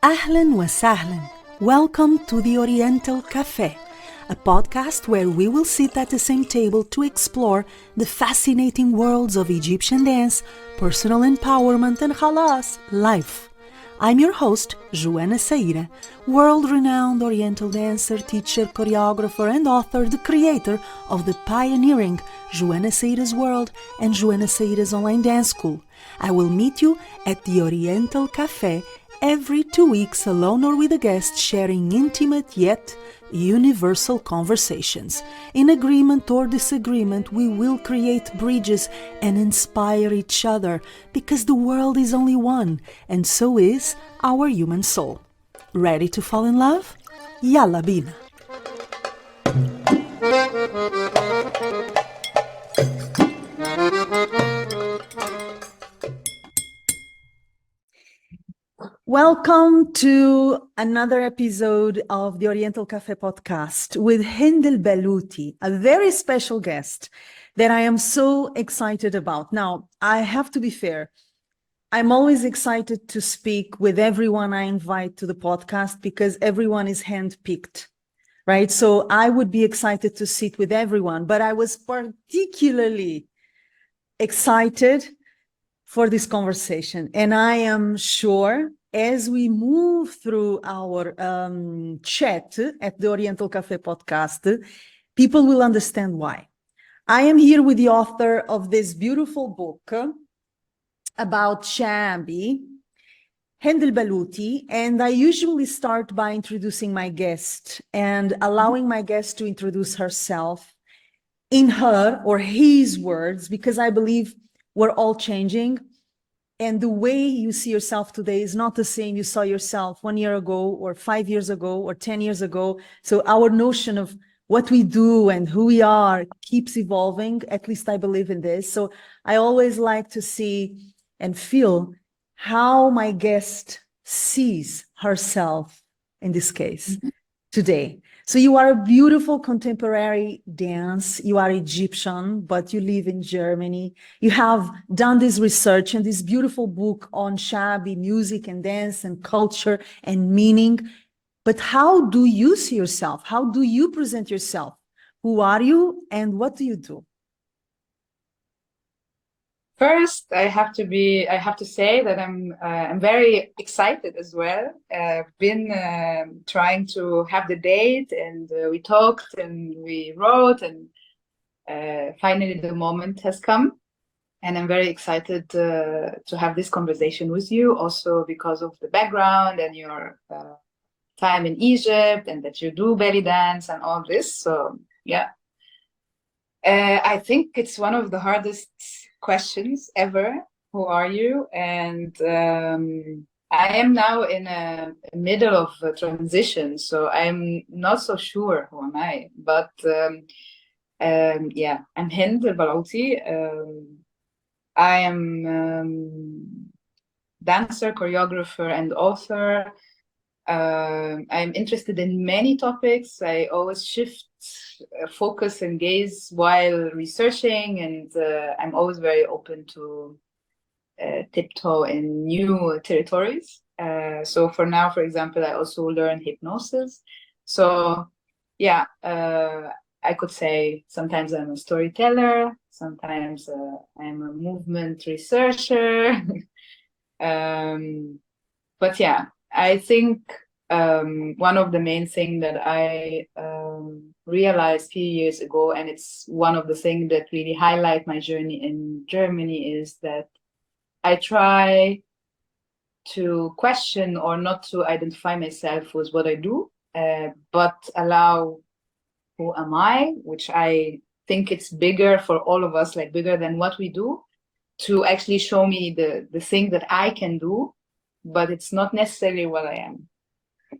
Ahlan wa sahlan. Welcome to the Oriental Café, a podcast where we will sit at the same table to explore the fascinating worlds of Egyptian dance, personal empowerment, and halas, life. I'm your host, Joana Saahirah, world-renowned Oriental dancer, teacher, choreographer, and author, the creator of the pioneering Joana Saahirah's World and Joana Saahirah's Online Dance School. I will meet you at the Oriental Café every 2 weeks, alone or with a guest, sharing intimate yet universal conversations. In agreement or disagreement, we will create bridges and inspire each other, because the world is only one, and so is our human soul. Ready to fall in love? Yalla bina! Welcome to another episode of the Oriental Café podcast with Hend Elbalouty, a very special guest that I am so excited about. Now, I have to be fair. I'm always excited to speak with everyone I invite to the podcast because everyone is handpicked, right? So I would be excited to sit with everyone, but I was particularly excited for this conversation. And I am sure as we move through our chat at the Oriental Café podcast, people will understand why. I am here with the author of this beautiful book about shabi, Hend Elbalouty, and I usually start by introducing my guest and allowing my guest to introduce herself in her or his words, because I believe we're all changing. And the way you see yourself today is not the same you saw yourself 1 year ago or 5 years ago or 10 years ago. So our notion of what we do and who we are keeps evolving. At least I believe in this. So I always like to see and feel how my guest sees herself in this case today. So you are a beautiful contemporary dance. You are Egyptian, but you live in Germany. You have done this research and this beautiful book on shabi, music and dance and culture and meaning. But how do you see yourself? How do you present yourself? Who are you and what do you do? First, I have to say that I'm very excited as well. I've been trying to have the date, and we talked and we wrote, and finally the moment has come. And I'm very excited to have this conversation with you, also because of the background and your time in Egypt, and that you do belly dance and all this. So yeah, I think it's one of the hardest questions ever. Who are you? And I am now in a middle of a transition, so I'm not so sure who am I. But yeah, I'm Hend Elbalouty. I am dancer, choreographer, and author. I'm interested in many topics. I always shift focus and gaze while researching, and I'm always very open to tiptoe in new territories. So for now, for example, I also learn hypnosis. So yeah, I could say sometimes I'm a storyteller, sometimes I'm a movement researcher. But yeah, I think one of the main things that I realized a few years ago, and it's one of the things that really highlight my journey in Germany, is that I try to question or not to identify myself with what I do, but allow who am I, which I think it's bigger for all of us, like bigger than what we do, to actually show me the thing that I can do, but it's not necessarily what I am.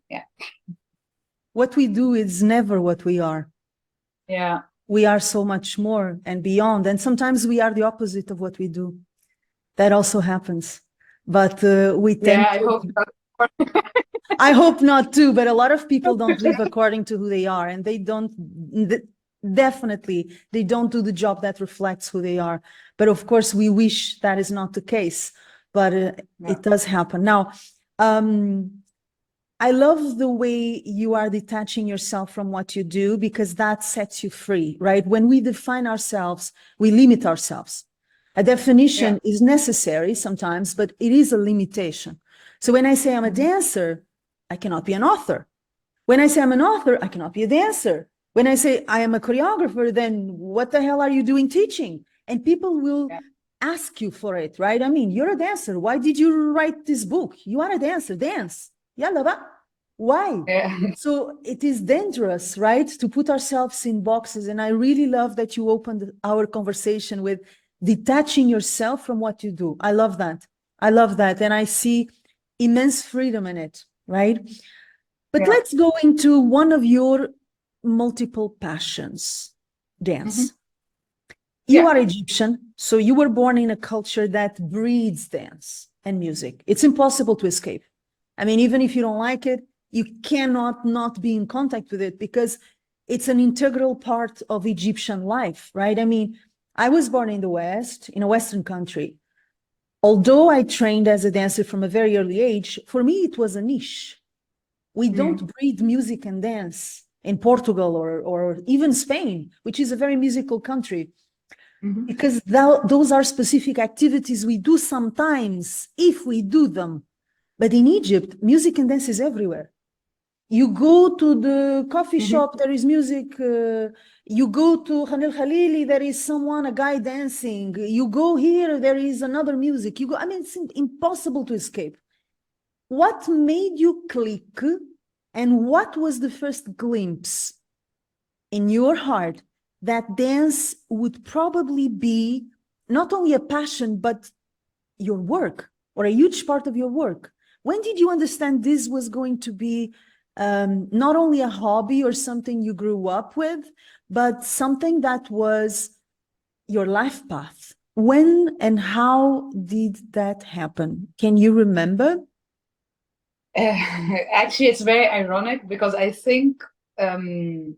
Yeah. What we do is never what we are. Yeah. We are so much more and beyond. And sometimes we are the opposite of what we do. That also happens. But we tend I hope not. I hope not too, but a lot of people don't live according to who they are, and they don't, definitely, they don't do the job that reflects who they are. But of course, we wish that is not the case, but it does happen. Now, I love the way you are detaching yourself from what you do, because that sets you free, right? When we define ourselves, we limit ourselves. A definition is necessary sometimes, but it is a limitation. So when I say I'm a dancer, I cannot be an author. When I say I'm an author, I cannot be a dancer. When I say I am a choreographer, then what the hell are you doing teaching? And people will ask you for it, right? I mean, you're a dancer. Why did you write this book? You are a dancer, dance. Yalla ba. Why? So it is dangerous, right, to put ourselves in boxes. And I really love that you opened our conversation with detaching yourself from what you do. I love that. I love that. And I see immense freedom in it, right? But let's go into one of your multiple passions, dance. You are Egyptian, so you were born in a culture that breeds dance and music. It's impossible to escape. I mean, even if you don't like it, you cannot not be in contact with it, because it's an integral part of Egyptian life, right? I mean, I was born in the West, in a Western country. Although I trained as a dancer from a very early age, for me, it was a niche. We don't breed music and dance in Portugal or even Spain, which is a very musical country, because those are specific activities we do sometimes, if we do them. But in Egypt, music and dance is everywhere. You go to the coffee shop, there is music. You go to Hend Elbalouty, there is someone, a guy dancing. You go here, there is another music. You go, I mean, it's impossible to escape. What made you click, and what was the first glimpse in your heart that dance would probably be not only a passion, but your work, or a huge part of your work? When did you understand this was going to be not only a hobby or something you grew up with, but something that was your life path? When and how did that happen? Can you remember? Actually, it's very ironic, because I think the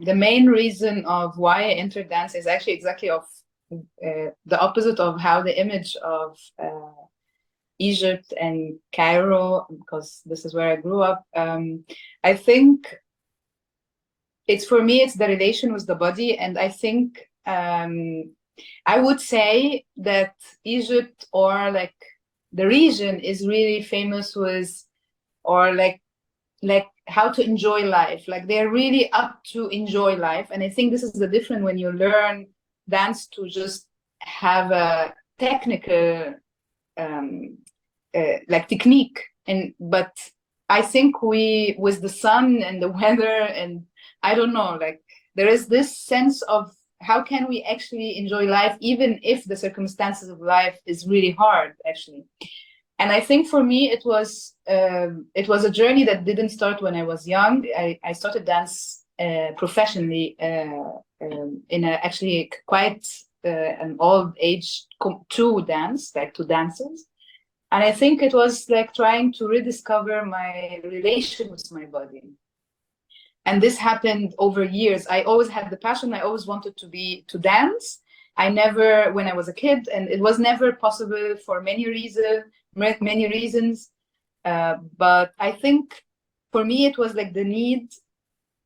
main reason of why I entered dance is actually exactly of the opposite of how the image of Egypt and Cairo, because this is where I grew up. I think it's, for me, it's the relation with the body. And I think I would say that Egypt, or like the region, is really famous with, or like how to enjoy life. Like they're really up to enjoy life. And I think this is the difference when you learn dance to just have a technical like technique. But I think we, with the sun and the weather, and I don't know, like there is this sense of how can we actually enjoy life even if the circumstances of life is really hard, actually. And I think for me it was a journey that didn't start when I was young. I started dance professionally in a actually quite an old age to dance, like to dances. And I think it was like trying to rediscover my relation with my body. And this happened over years. I always had the passion. I always wanted to dance. I never, when I was a kid, and it was never possible for many reasons. But I think for me, it was like the need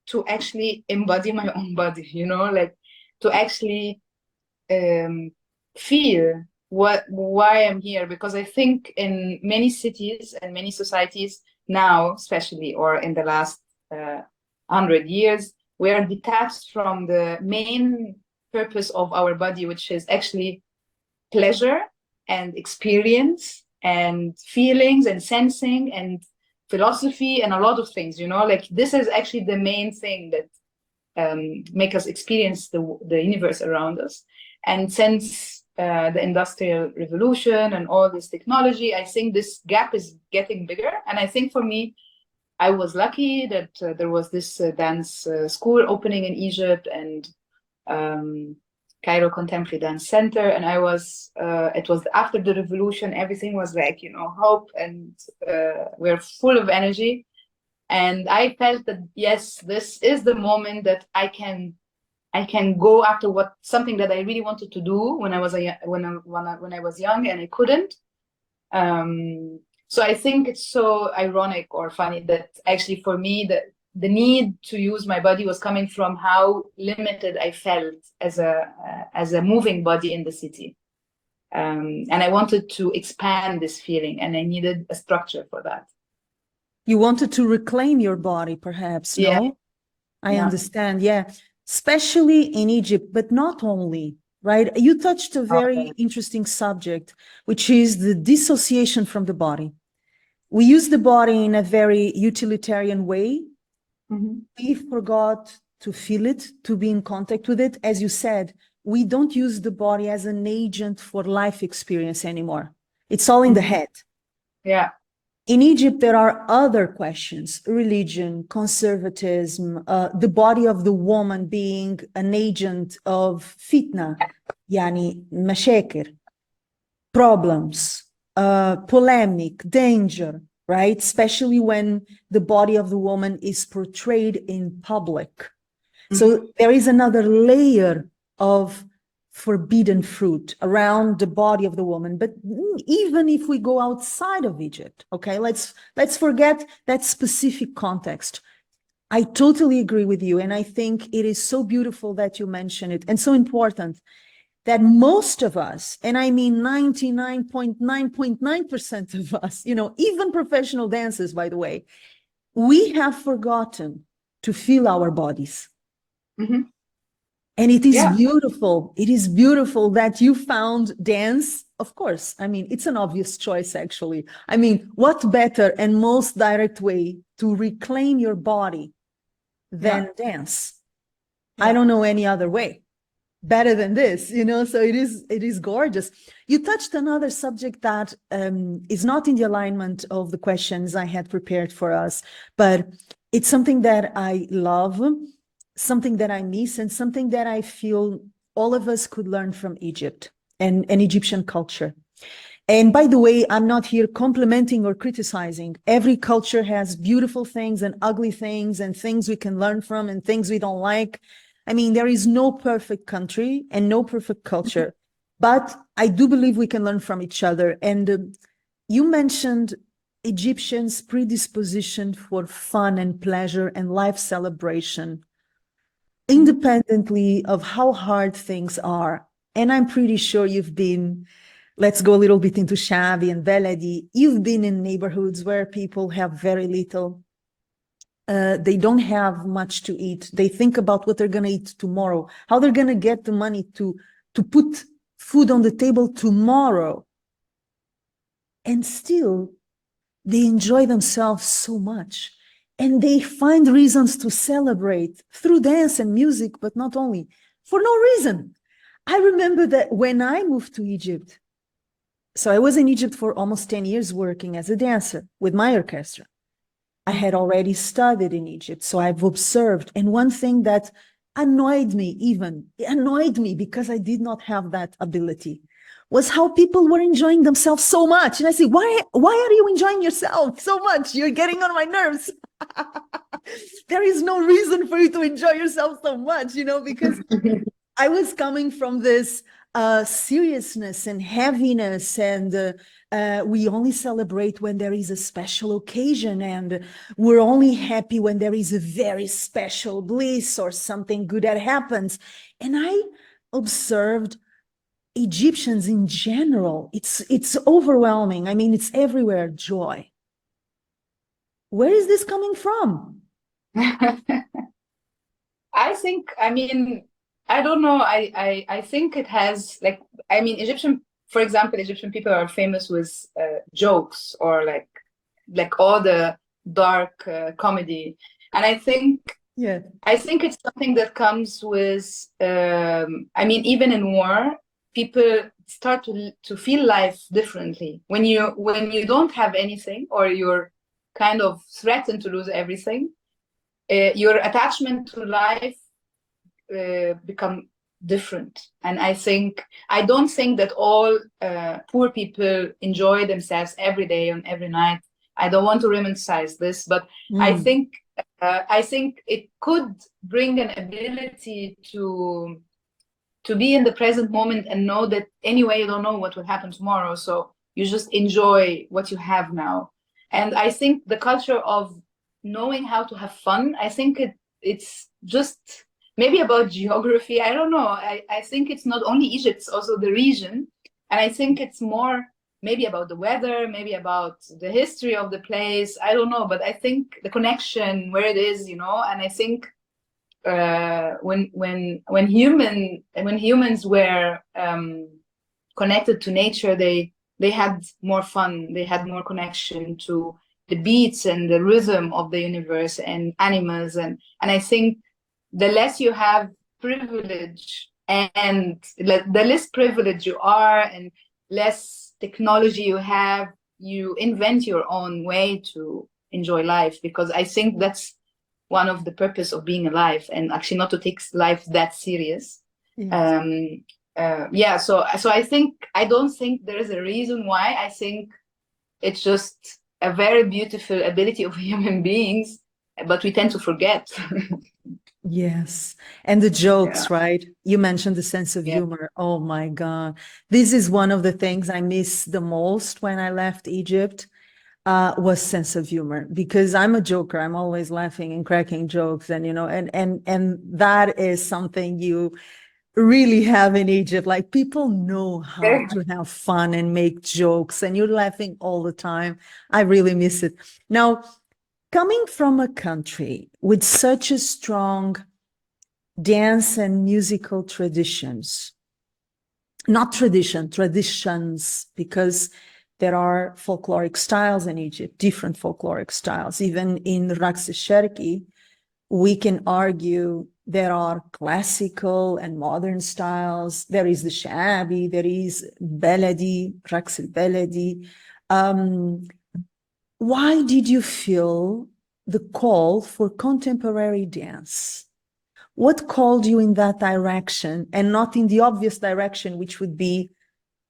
to actually embody my own body, like to actually feel why I'm here. Because I think in many cities and many societies now, especially, or in the last 100 years, we are detached from the main purpose of our body, which is actually pleasure and experience and feelings and sensing and philosophy and a lot of things, like this is actually the main thing that make us experience the universe around us. And since the Industrial Revolution and all this technology, I think this gap is getting bigger. And I think for me, I was lucky that there was this dance school opening in Egypt, and Cairo Contemporary Dance Center. And I was, it was after the revolution, everything was like, hope, and we're full of energy. And I felt that, yes, this is the moment that I can go after something that I really wanted to do when I was when I was young, and I couldn't. So I think it's so ironic or funny that actually for me the need to use my body was coming from how limited I felt as a moving body in the city. And I wanted to expand this feeling, and I needed a structure for that. You wanted to reclaim your body, perhaps, Yeah. no? I understand, yeah. Especially in Egypt, but not only, right? You touched a very interesting subject, which is the dissociation from the body. We use the body in a very utilitarian way. We forgot to feel it, to be in contact with it. As you said, we don't use the body as an agent for life experience anymore. It's all in the head. Yeah. In Egypt, there are other questions: religion, conservatism, the body of the woman being an agent of fitna, yani mashakir, problems, polemic, danger, right? Especially when the body of the woman is portrayed in public. So there is another layer of forbidden fruit around the body of the woman. But even if we go outside of Egypt, okay, let's forget that specific context. I totally agree with you. And I think it is so beautiful that you mention it, and so important that most of us, and I mean 99.9% of us, even professional dancers, by the way, we have forgotten to feel our bodies. And it is beautiful. It is beautiful that you found dance. Of course, I mean, it's an obvious choice, actually. I mean, what better and most direct way to reclaim your body than dance? I don't know any other way better than this, so it is gorgeous. You touched another subject that is not in the alignment of the questions I had prepared for us, but it's something that I love, something that I miss, and something that I feel all of us could learn from Egypt and Egyptian culture. And by the way, I'm not here complimenting or criticizing. Every culture has beautiful things and ugly things and things we can learn from and things we don't like. I mean, there is no perfect country and no perfect culture, but I do believe we can learn from each other. And you mentioned Egyptians' predisposition for fun and pleasure and life celebration, independently of how hard things are. And I'm pretty sure you've been, let's go a little bit into shabi and ballet. You've been in neighborhoods where people have very little. They don't have much to eat. They think about what they're going to eat tomorrow, how they're going to get the money to put food on the table tomorrow. And still, they enjoy themselves so much. And they find reasons to celebrate through dance and music, but not only, for no reason. I remember that when I moved to Egypt, so I was in Egypt for almost 10 years working as a dancer with my orchestra. I had already studied in Egypt, so I've observed. And one thing that annoyed me because I did not have that ability, was how people were enjoying themselves so much. And I say, why are you enjoying yourself so much? You're getting on my nerves. There is no reason for you to enjoy yourself so much, because I was coming from this seriousness and heaviness, and we only celebrate when there is a special occasion, and we're only happy when there is a very special bliss or something good that happens. And I observed Egyptians in general, it's overwhelming. I mean, it's everywhere, joy. Where is this coming from? I don't know. I think it has, for example, Egyptian people are famous with jokes, or like all the dark comedy. And I think it's something that comes with, even in war, people start to feel life differently. When you don't have anything, or you're kind of threatened to lose everything, your attachment to life become different. And I don't think that all poor people enjoy themselves every day and every night. I don't want to romanticize this, but I think it could bring an ability to be in the present moment and know that anyway you don't know what will happen tomorrow. So you just enjoy what you have now. And I think the culture of knowing how to have fun, I think it's just maybe about geography. I don't know. I think it's not only Egypt, it's also the region. And I think it's more maybe about the weather, maybe about the history of the place. I don't know, but I think the connection where it is, you know, and I think when humans were connected to nature, they had more fun, they had more connection to the beats and the rhythm of the universe and animals, and I think the less you have privilege and the less privileged you are and less technology you have, you invent your own way to enjoy life, because I think that's one of the purpose of being alive, and actually not to take life that serious. Yes. Yeah, so I think I don't think there is a reason why. I think it's just a very beautiful ability of human beings, but we tend to forget. Yes. And the jokes, Yeah. right? You mentioned the sense of humor. Oh my God. This is one of the things I miss the most when I left Egypt, was sense of humor, because I'm a joker. I'm always laughing and cracking jokes, and, you know, and that is something you really have in Egypt. Like, people know how to have fun and make jokes, and you're laughing all the time. I really miss it. Now, coming from a country with such a strong dance and musical traditions, not traditions, because there are folkloric styles in Egypt, different folkloric styles. Even in Raqs al-Sharqi, we can argue there are classical and modern styles. There is the shabi, there is baladi, Raqs al-Baladi. Why did you feel the call for contemporary dance? What called you in that direction and not in the obvious direction, which would be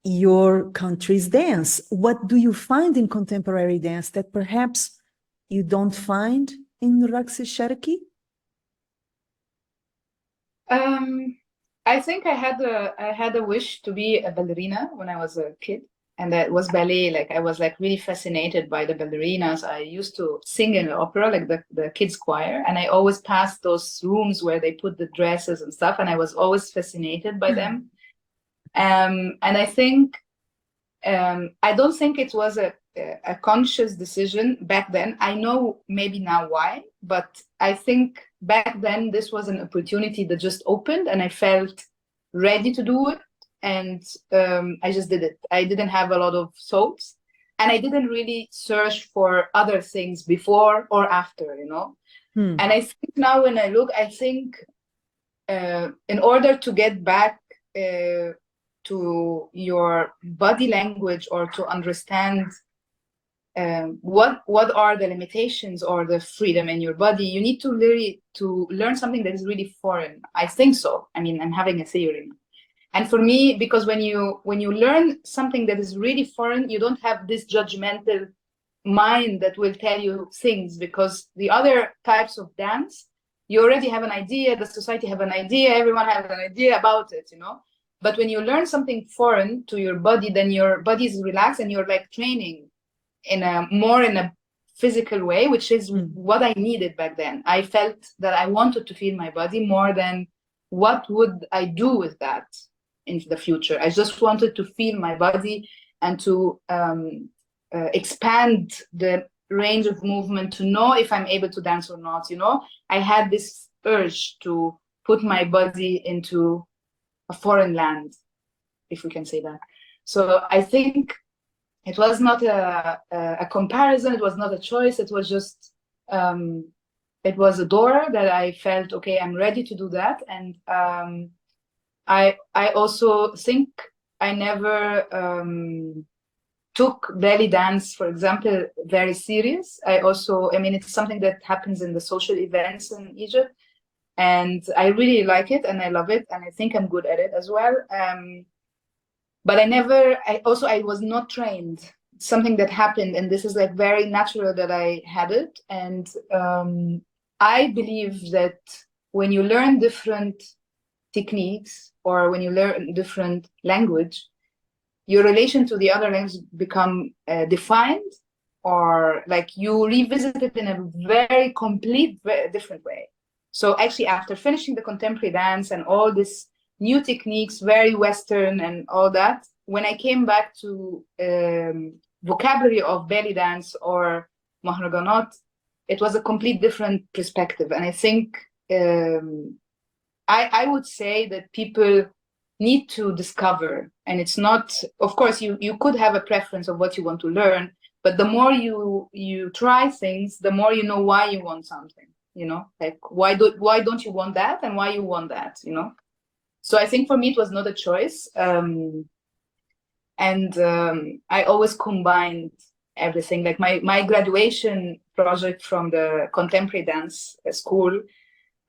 your country's dance? What do you find in contemporary dance that perhaps you don't find in Raqs al-Sharqi? I think I had a wish to be a ballerina when I was a kid, and that was ballet. Like, I was like really fascinated by the ballerinas. I used to sing in the opera, like the kids choir, and I always passed those rooms where they put the dresses and stuff, and I was always fascinated by them. And I think I don't think it was a conscious decision back then. I know maybe now why, but I think back then this was an opportunity that just opened, and I felt ready to do it, and I just did it. I didn't have a lot of thoughts, and I didn't really search for other things before or after, you know. And I think now when I look, I think in order to get back to your body language, or to understand what are the limitations or the freedom in your body, you need to really to learn something that is really foreign. I think so. I mean, I'm having a theory. And for me, because when you learn something that is really foreign, you don't have this judgmental mind that will tell you things, because the other types of dance, you already have an idea, the society have an idea, everyone has an idea about it, you know. But when you learn something foreign to your body, then your body is relaxed, and you're like training in a physical way, which is what I needed back then. I felt that I wanted to feel my body more than what would I do with that in the future. I just wanted to feel my body and to expand the range of movement, to know if I'm able to dance or not, you know. I had this urge to put my body into a foreign land, if we can say that. So I think it was not a comparison, it was not a choice, it was just, it was a door that I felt, okay, I'm ready to do that. And I also think I never took belly dance, for example, very serious. I mean, it's something that happens in the social events in Egypt, and I really like it and I love it, and I think I'm good at it as well. But I was not trained. It's something that happened, and this is like very natural that I had it. And I believe that when you learn different techniques, or when you learn different language, your relation to the other language become defined, or like you revisit it in a very complete, very different way. So actually, after finishing the contemporary dance and all these new techniques, very Western and all that, when I came back to vocabulary of belly dance or Mahraghanat, it was a complete different perspective. And I think I would say that people need to discover, and it's not, of course, you could have a preference of what you want to learn, but the more you try things, the more you know why you want something, you know, like why don't you want that and why you want that, you know. So I think for me it was not a choice, and I always combined everything. Like my graduation project from the contemporary dance school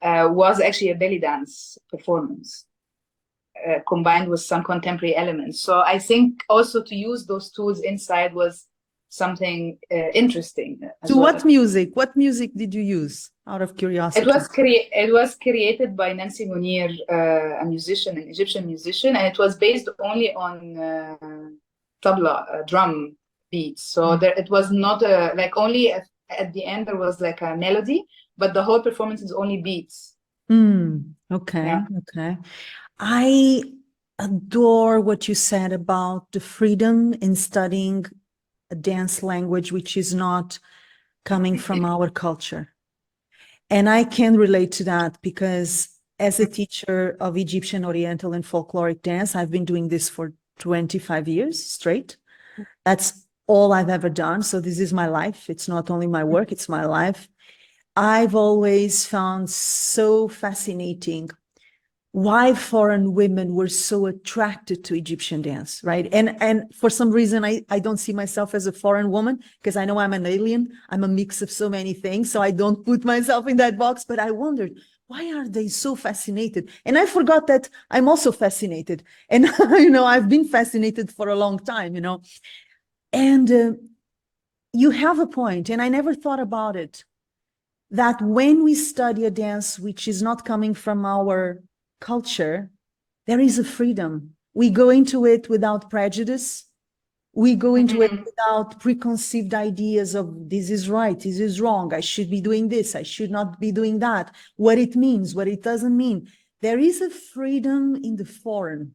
was actually a belly dance performance combined with some contemporary elements. So I think also to use those tools inside was something interesting as So well. what music did you use, out of curiosity? It was created by Nancy Munir, a musician, an Egyptian musician, and it was based only on tabla, drum beats. So it was not like only at the end there was like a melody, but the whole performance is only beats. Okay, Yeah. okay. I adore what you said about the freedom in studying a dance language which is not coming from our culture. And I can relate to that because as a teacher of Egyptian, Oriental, and folkloric dance, I've been doing this for 25 years straight. That's all I've ever done. So this is my life. It's not only my work, it's my life. I've always found so fascinating why foreign women were so attracted to Egyptian dance, right? And for some reason, I don't see myself as a foreign woman because I know I'm an alien. I'm a mix of so many things. So I don't put myself in that box, but I wondered, why are they so fascinated? And I forgot that I'm also fascinated. And, you know, I've been fascinated for a long time, you know. And you have a point, and I never thought about it, that when we study a dance which is not coming from our culture, there is a freedom. We go into it without prejudice. We go into it without preconceived ideas of this is right, this is wrong, I should be doing this, I should not be doing that, what it means, what it doesn't mean. There is a freedom in the foreign.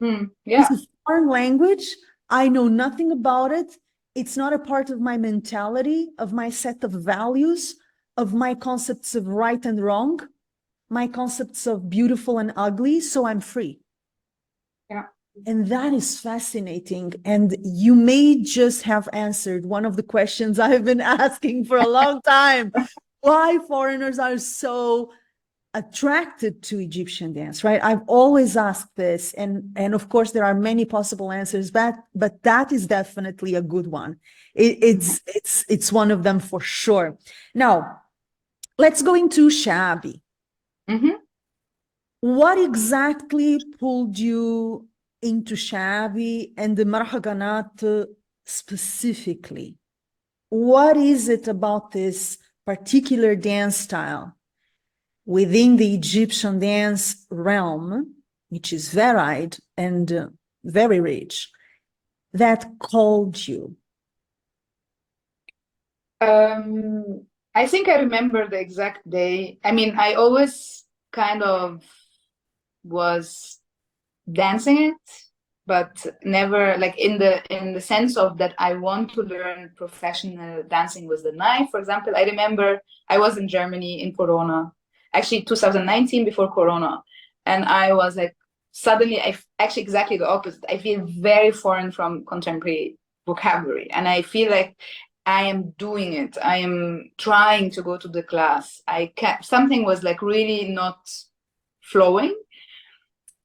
Yeah. It's a foreign language. I know nothing about it. It's not a part of my mentality, of my set of values, of my concepts of right and wrong, my concepts of beautiful and ugly, so I'm free. Yeah. And that is fascinating. And you may just have answered one of the questions I have been asking for a long time. Why foreigners are so attracted to Egyptian dance, right? I've always asked this, and of course there are many possible answers, but that is definitely a good one. It's one of them for sure. Now, let's go into shabi. What exactly pulled you into shabi and the Mahraghanat specifically? What is it about this particular dance style within the Egyptian dance realm, which is varied and very rich, that called you? I think I remember the exact day. I mean, I always kind of was dancing it, but never like in the sense of that I want to learn professional dancing with the knife. For example, I remember I was in Germany in Corona, actually 2019 before Corona, and I was like, suddenly actually exactly the opposite. I feel very foreign from contemporary vocabulary, and I feel like I am doing it. I am trying to go to the class. Something was like really not flowing.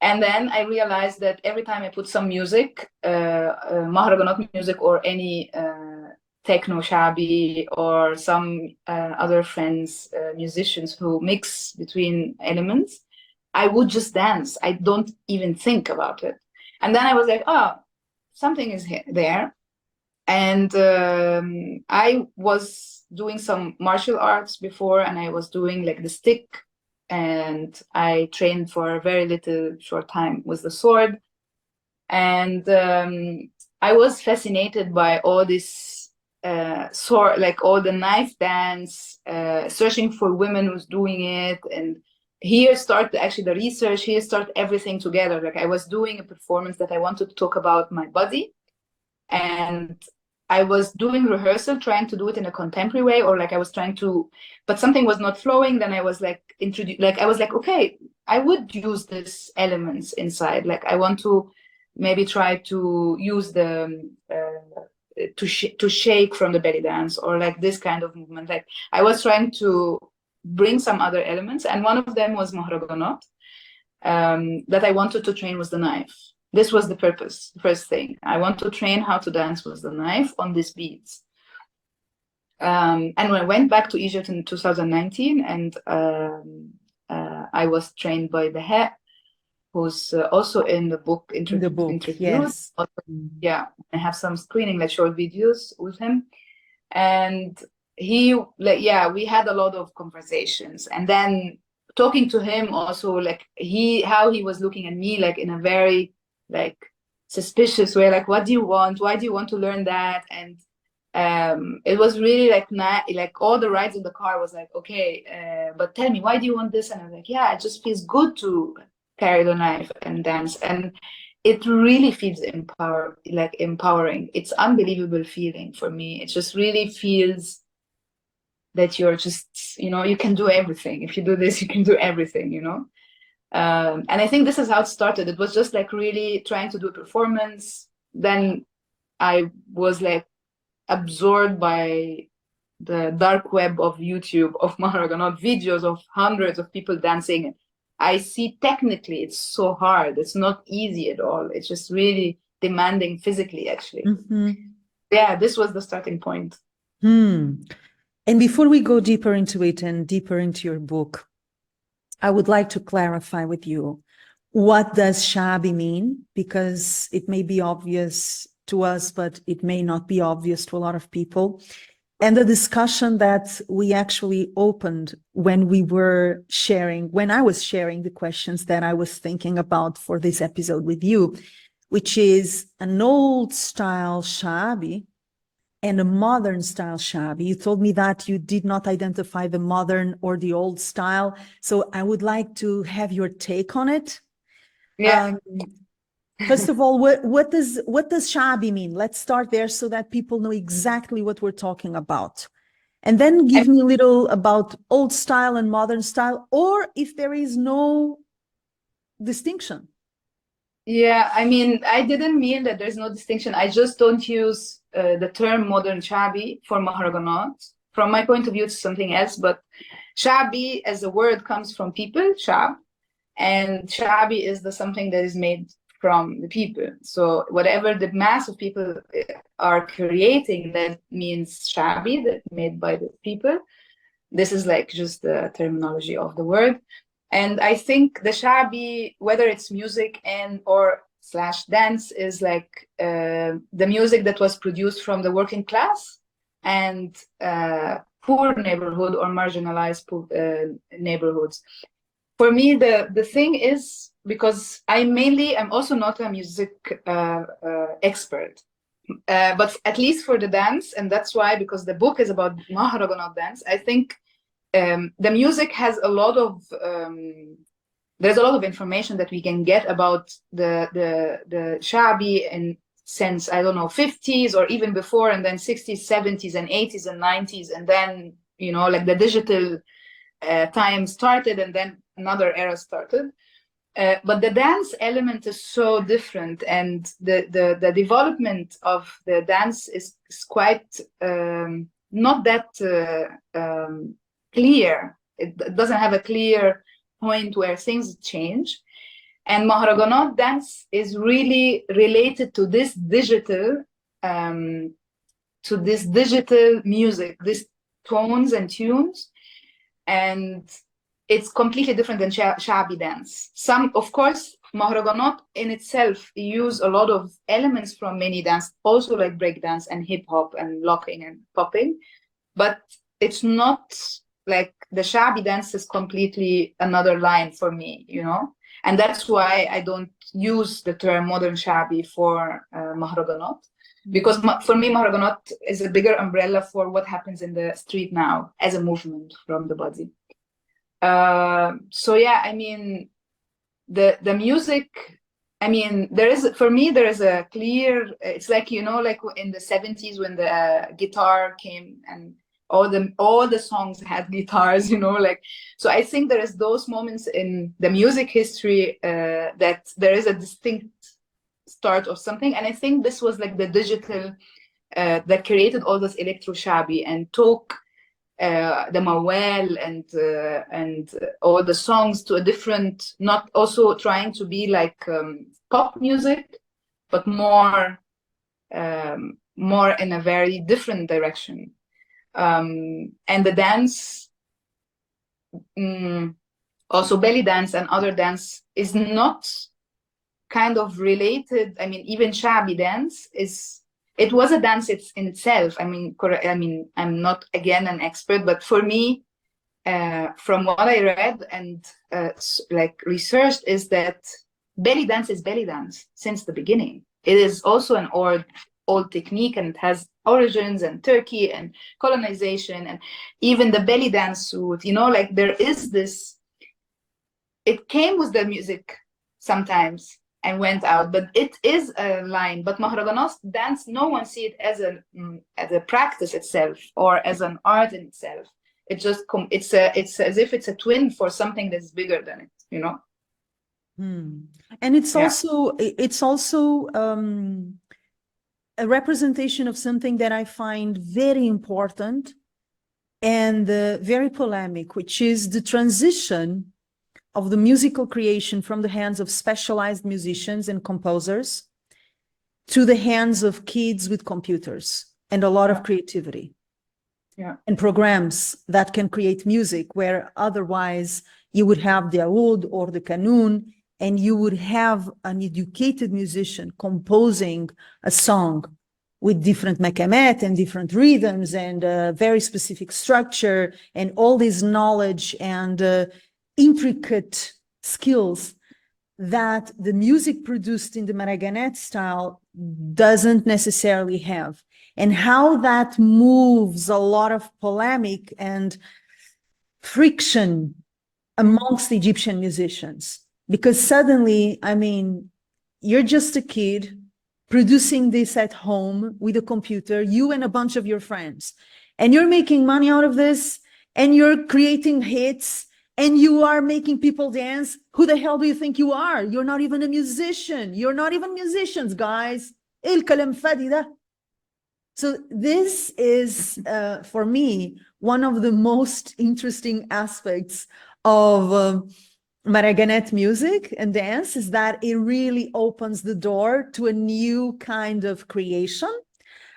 And then I realized that every time I put some music, Mahraghanat music or any techno shabi or some other friends, musicians who mix between elements, I would just dance. I don't even think about it. And then I was like, oh, something is there. And I was doing some martial arts before, and I was doing like the stick, and I trained for a very little short time with the sword. And I was fascinated by all this like all the knife dance, searching for women who's doing it. And here started actually the research, here started everything together. Like I was doing a performance that I wanted to talk about my body, and I was doing rehearsal, trying to do it in a contemporary way, or like I was trying to, but something was not flowing. Then I was like, I was like, okay, I would use this elements inside. Like I want to maybe try to use the to shake from the belly dance, or like this kind of movement. Like I was trying to bring some other elements, and one of them was Mahraghanat, that I wanted to train with the knife. This was the purpose, the first thing. I want to train how to dance with the knife on these beats. And when I went back to Egypt in 2019, and I was trained by the Haytham, who's also in the book interviews. Yes. Yeah, I have some screening, like short videos with him. And he, like, yeah, we had a lot of conversations. And then talking to him also, like how he was looking at me, like in a very like suspicious way, like, what do you want? Why do you want to learn that? And it was really like all the rides in the car was like, okay, but tell me, why do you want this? And I was like, yeah, it just feels good to carry the knife and dance. And it really feels empowering. It's unbelievable feeling for me. It just really feels that you're just, you can do everything. If you do this, you can do everything, and I think this is how it started. It was just like really trying to do a performance. Then I was like absorbed by the dark web of YouTube, of Mahraghanat videos of hundreds of people dancing. I see technically it's so hard. It's not easy at all. It's just really demanding physically, actually. Yeah, this was the starting point. And before we go deeper into it and deeper into your book, I would like to clarify with you, what does shabi mean? Because it may be obvious to us, but it may not be obvious to a lot of people. And the discussion that we actually opened when I was sharing the questions that I was thinking about for this episode with you, which is an old style shabi and a modern style shabi. You told me that you did not identify the modern or the old style. So I would like to have your take on it. Yeah. First of all, what does shabi mean? Let's start there so that people know exactly what we're talking about. And then give me a little about old style and modern style, or if there is no distinction. Yeah, I mean, I didn't mean that there's no distinction. I just don't use the term modern shabi for Mahraghanat. From my point of view, it's something else. But shabi as a word comes from people, shab, and shabi is something that is made from the people. So whatever the mass of people are creating, that means shabi, that made by the people. This is like just the terminology of the word. And I think the shabi, whether it's music or / dance, is like the music that was produced from the working class and poor neighborhood or marginalized neighborhoods. For me, the thing is, because I'm also not a music expert, but at least for the dance, and that's why, because the book is about Mahraghanat dance, I think the music has a lot of there's a lot of information that we can get about the shabi in since, I don't know, 50s or even before, and then 60s, 70s, and 80s and 90s, and then like the digital time started, and then another era started. But the dance element is so different, and the development of the dance is quite not that clear. It doesn't have a clear point where things change. And Mahraghanat dance is really related to this digital music, these tones and tunes, and it's completely different than shabi dance. Of course, Mahraghanat in itself use a lot of elements from many dance, also like break dance and hip hop and locking and popping, but it's not like the shabi dance is completely another line for me, And that's why I don't use the term modern shabi for Mahraghanat, because for me Mahraghanat is a bigger umbrella for what happens in the street now as a movement from the body. So yeah, I mean, the music, I mean, there is a clear, it's like, you know, like in the 70s when the guitar came and all the songs had guitars, you know, like, so I think there is those moments in the music history that there is a distinct start of something. And I think this was like the digital that created all this electro shabi and took the mawal and all the songs to a different, not also trying to be like pop music, but more in a very different direction. And the dance, also belly dance and other dance, is not kind of related. I mean, even shabi dance it was a dance in itself. I mean, I'm not again an expert, but for me, from what I read and like researched, is that belly dance is belly dance since the beginning. It is also an old technique, and it has origins in Turkey and colonization, and even the belly dance suit, you know, like there is this, it came with the music sometimes and went out, but it is a line. But Mahraghanat dance, no one see it as a practice itself or as an art in itself. It just it's as if it's a twin for something that's bigger than it, you know. And it's also a representation of something that I find very important and very polemic, which is the transition of the musical creation from the hands of specialized musicians and composers to the hands of kids with computers and a lot of creativity. And programs that can create music, where otherwise you would have the oud or the kanun, and you would have an educated musician composing a song with different makamat and different rhythms and very specific structure and all this knowledge and intricate skills that the music produced in the Mahraghanat style doesn't necessarily have, and how that moves a lot of polemic and friction amongst Egyptian musicians. Because suddenly, I mean, you're just a kid producing this at home with a computer, you and a bunch of your friends, and you're making money out of this, and you're creating hits, and you are making people dance. Who the hell do you think you are? You're not even a musician. You're not even musicians, guys. So this is, for me, one of the most interesting aspects of Mahraghanat music and dance, is that it really opens the door to a new kind of creation,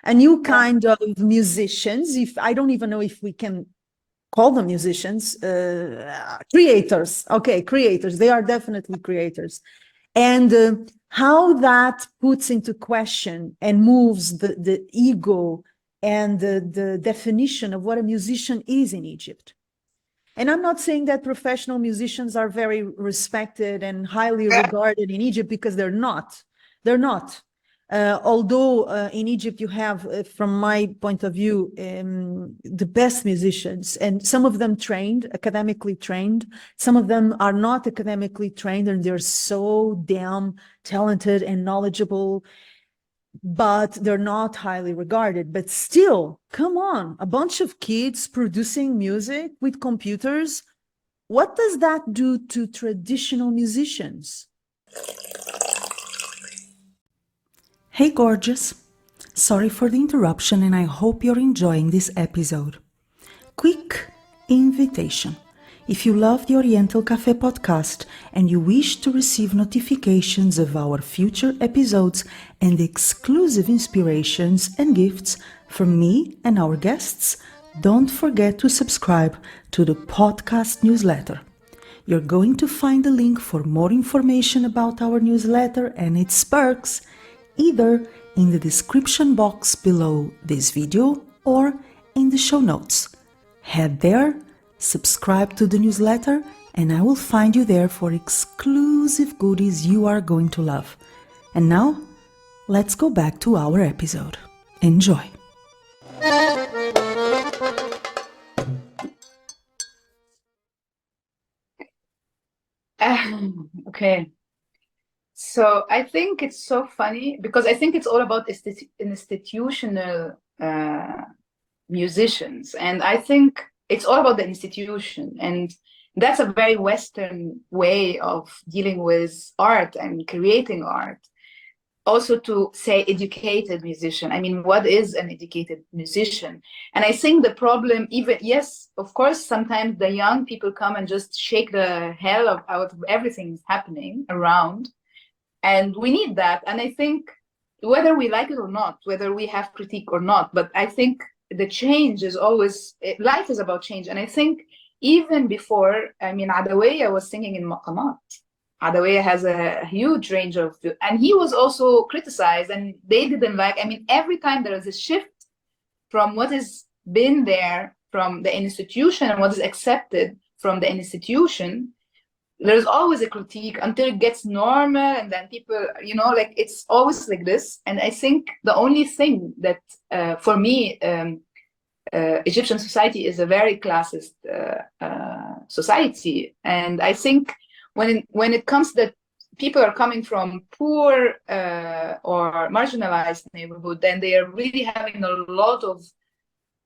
a new kind of musicians. If I don't even know if we can call them musicians, creators. Okay, creators. They are definitely creators. And how that puts into question and moves the ego and the definition of what a musician is in Egypt. And I'm not saying that professional musicians are very respected and highly regarded in Egypt, because they're not. They're not. Although in Egypt you have, from my point of view, the best musicians, and some of them trained, academically trained. Some of them are not academically trained, and they're so damn talented and knowledgeable, but they're not highly regarded. But still, come on, a bunch of kids producing music with computers. What does that do to traditional musicians? Hey gorgeous, sorry for the interruption, and I hope you're enjoying this episode. Quick invitation. If you love the Oriental Café podcast and you wish to receive notifications of our future episodes and exclusive inspirations and gifts from me and our guests, don't forget to subscribe to the podcast newsletter. You're going to find the link for more information about our newsletter and its perks either in the description box below this video or in the show notes. Head there, subscribe to the newsletter, and I will find you there for exclusive goodies you are going to love. And now, let's go back to our episode. Enjoy. Okay. So I think it's so funny because I think it's all about institutional musicians. And I think it's all about the institution. And that's a very Western way of dealing with art and creating art. Also to say educated musician. I mean, what is an educated musician? And I think the problem, even, yes, of course, sometimes the young people come and just shake the hell out of everything happening around. And we need that. And I think whether we like it or not, whether we have critique or not, but I think the change is always, life is about change. And I think even before, I mean, Adawiya was singing in maqamat. Adawiya has a huge range of, and he was also criticized and they didn't like, I mean, every time there is a shift from what has been there from the institution and what is accepted from the institution, there's always a critique until it gets normal and then people, you know, like it's always like this. And I think the only thing that for me, Egyptian society is a very classist society. And I think when it comes that people are coming from poor or marginalized neighborhood, then they are really having a lot of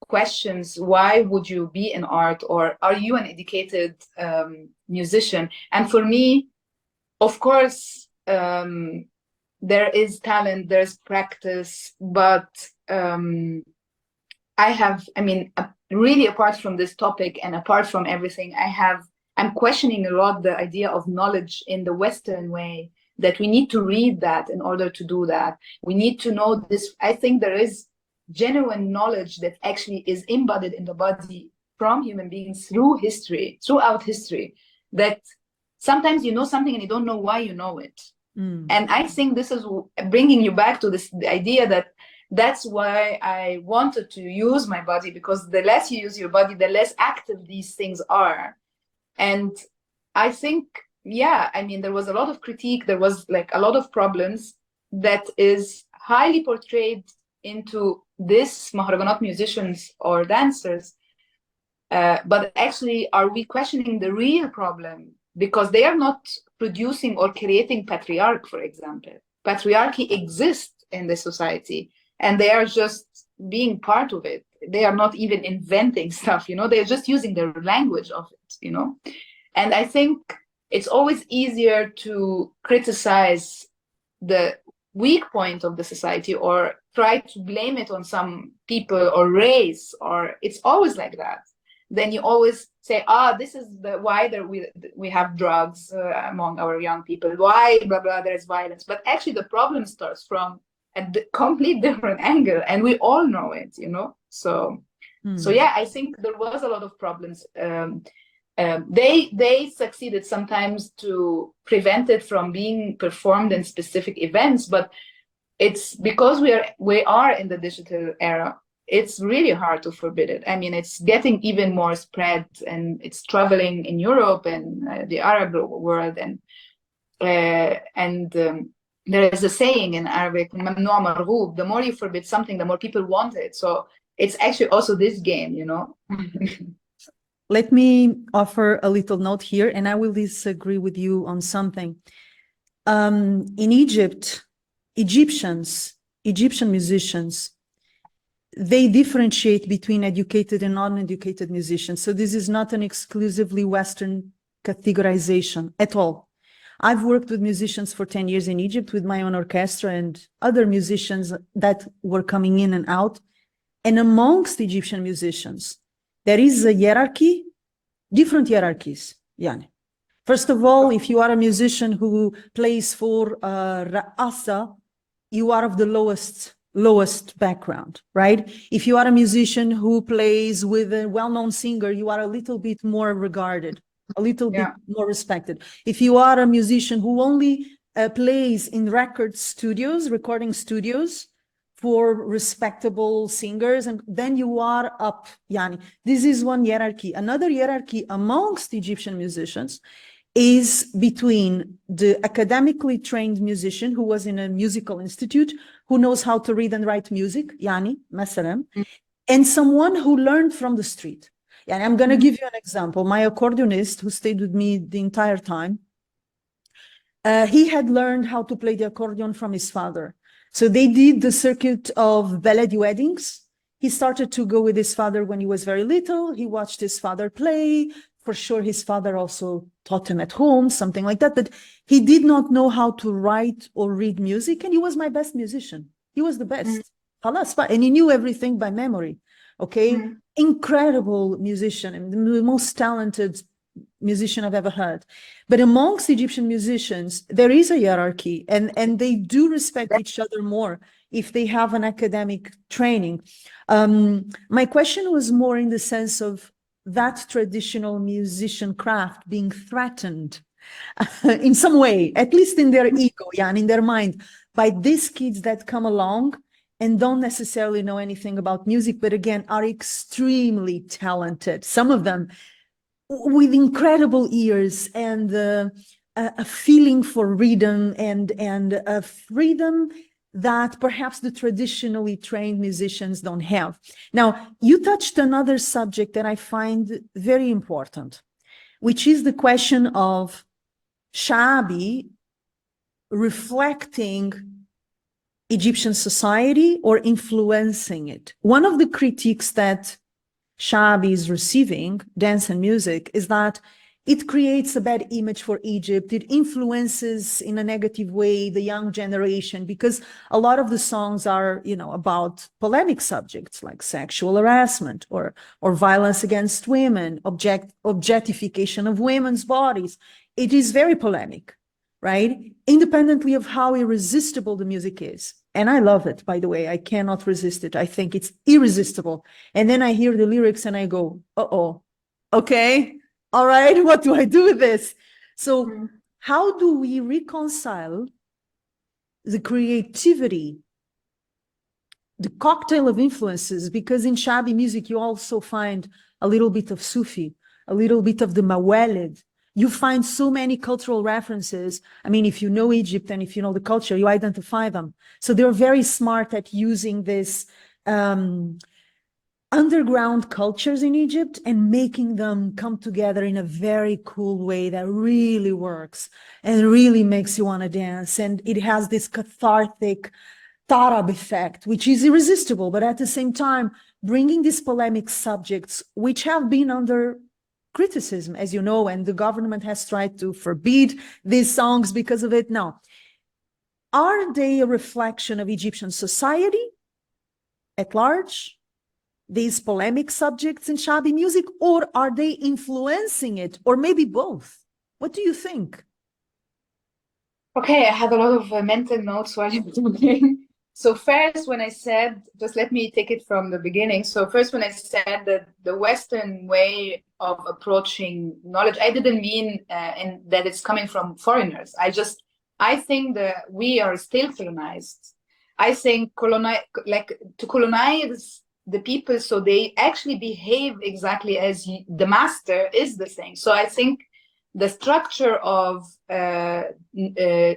questions. Why would you be in art, or are you an educated musician? And for me, of course, there is talent, there's practice, but really apart from this topic and apart from everything, I'm questioning a lot the idea of knowledge in the Western way, that we need to read that in order to do that. We need to know this. I think there is genuine knowledge that actually is embodied in the body from human beings through history, throughout history, that sometimes you know something and you don't know why you know it. And I think this is bringing you back to the idea that that's why I wanted to use my body, because the less you use your body, the less active these things are. And I think, yeah, I mean, there was a lot of critique. There was like a lot of problems that is highly portrayed into this Mahraghanat musicians or dancers. But actually, are we questioning the real problem? Because they are not producing or creating patriarch, for example. Patriarchy exists in the society and they are just being part of it. They are not even inventing stuff, you know, they're just using the language of it, you know. And I think it's always easier to criticize the weak point of the society or try to blame it on some people or race, or it's always like that. Then you always say, this is why we have drugs among our young people, why blah blah there is violence. But actually the problem starts from a complete different angle, and we all know it, you know. So yeah, I think there was a lot of problems. They succeeded sometimes to prevent it from being performed in specific events, but it's because we are in the digital era. It's really hard to forbid it. I mean, it's getting even more spread, and it's traveling in Europe and the Arab world, and there is a saying in Arabic, "Mamnu' marghoob." The more you forbid something, the more people want it. So it's actually also this game, you know. Let me offer a little note here, and I will disagree with you on something. In Egypt, Egyptian musicians, they differentiate between educated and non-educated musicians. So this is not an exclusively Western categorization at all. I've worked with musicians for 10 years in Egypt with my own orchestra and other musicians that were coming in and out. And amongst Egyptian musicians, there is a hierarchy, different hierarchies. Yani. First of all, if you are a musician who plays for Ra'asa, you are of the lowest background, right? If you are a musician who plays with a well-known singer, you are a little bit more regarded, a little bit more respected. If you are a musician who only plays in recording studios, for respectable singers, and then you are up, yani. This is one hierarchy. Another hierarchy amongst Egyptian musicians is between the academically trained musician who was in a musical institute, who knows how to read and write music, yani, مثلا, and someone who learned from the street. And I'm going to give you an example. My accordionist, who stayed with me the entire time, he had learned how to play the accordion from his father. So they did the circuit of ballet weddings. He started to go with his father when he was very little. He watched his father play. For sure, his father also taught him at home, something like that. But he did not know how to write or read music. And he was my best musician. He was the best. And he knew everything by memory. Okay. Incredible musician and the most talented musician I've ever heard. But amongst Egyptian musicians, there is a hierarchy, and they do respect each other more if they have an academic training. My question was more in the sense of that traditional musician craft being threatened in some way, at least in their ego, and in their mind, by these kids that come along and don't necessarily know anything about music, but again, are extremely talented. Some of them with incredible ears and a feeling for rhythm and a freedom that perhaps the traditionally trained musicians don't have. Now, you touched another subject that I find very important, which is the question of shabi reflecting Egyptian society or influencing it. One of the critiques that shabi is receiving, dance and music, is that it creates a bad image for Egypt. It influences in a negative way the young generation, because a lot of the songs are, about polemic subjects like sexual harassment or violence against women, objectification of women's bodies. It is very polemic, right? Independently of how irresistible the music is. And I love it, by the way. I cannot resist it. I think it's irresistible. And then I hear the lyrics and I go, uh-oh, okay, all right, what do I do with this? So how do we reconcile the creativity, the cocktail of influences? Because in shabi music, you also find a little bit of Sufi, a little bit of the Mawalid. You find so many cultural references. I mean, if you know Egypt and if you know the culture, you identify them. So they're very smart at using this underground cultures in Egypt and making them come together in a very cool way that really works and really makes you want to dance. And it has this cathartic tarab effect, which is irresistible, but at the same time, bringing these polemic subjects, which have been under criticism, as you know, and the government has tried to forbid these songs because of it. Now, are they a reflection of Egyptian society at large, these polemic subjects in shabi music, or are they influencing it, or maybe both? What do you think? Okay, I had a lot of mental notes while you were talking. So first, when I said, just let me take it from the beginning. So first, when I said that the Western way of approaching knowledge, I didn't mean that it's coming from foreigners. I think that we are still colonized. I think to colonize the people so they actually behave exactly as the master is the thing. So I think the structure of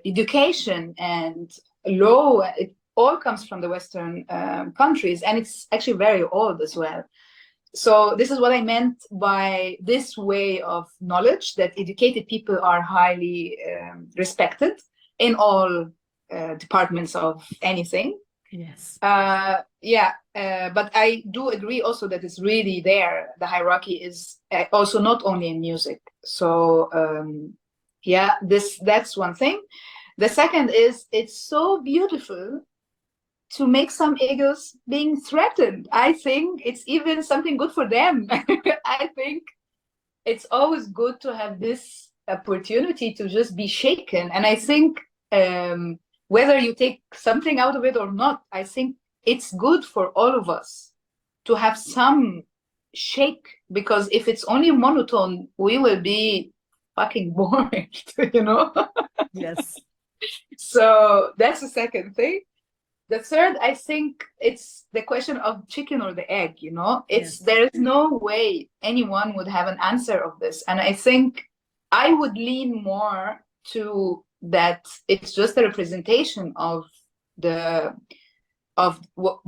education and law, it all comes from the Western countries, and it's actually very old as well. So this is what I meant by this way of knowledge, that educated people are highly respected in all departments of anything. Yes. But I do agree also that it's really there. The hierarchy is also not only in music. So that's one thing. The second is, it's so beautiful to make some egos being threatened. I think it's even something good for them. I think it's always good to have this opportunity to just be shaken. And I think whether you take something out of it or not, I think it's good for all of us to have some shake, because if it's only monotone, we will be fucking bored, Yes. So that's the second thing. The third, I think it's the question of chicken or the egg, you know? There is no way anyone would have an answer of this. And I think I would lean more to that it's just a representation of the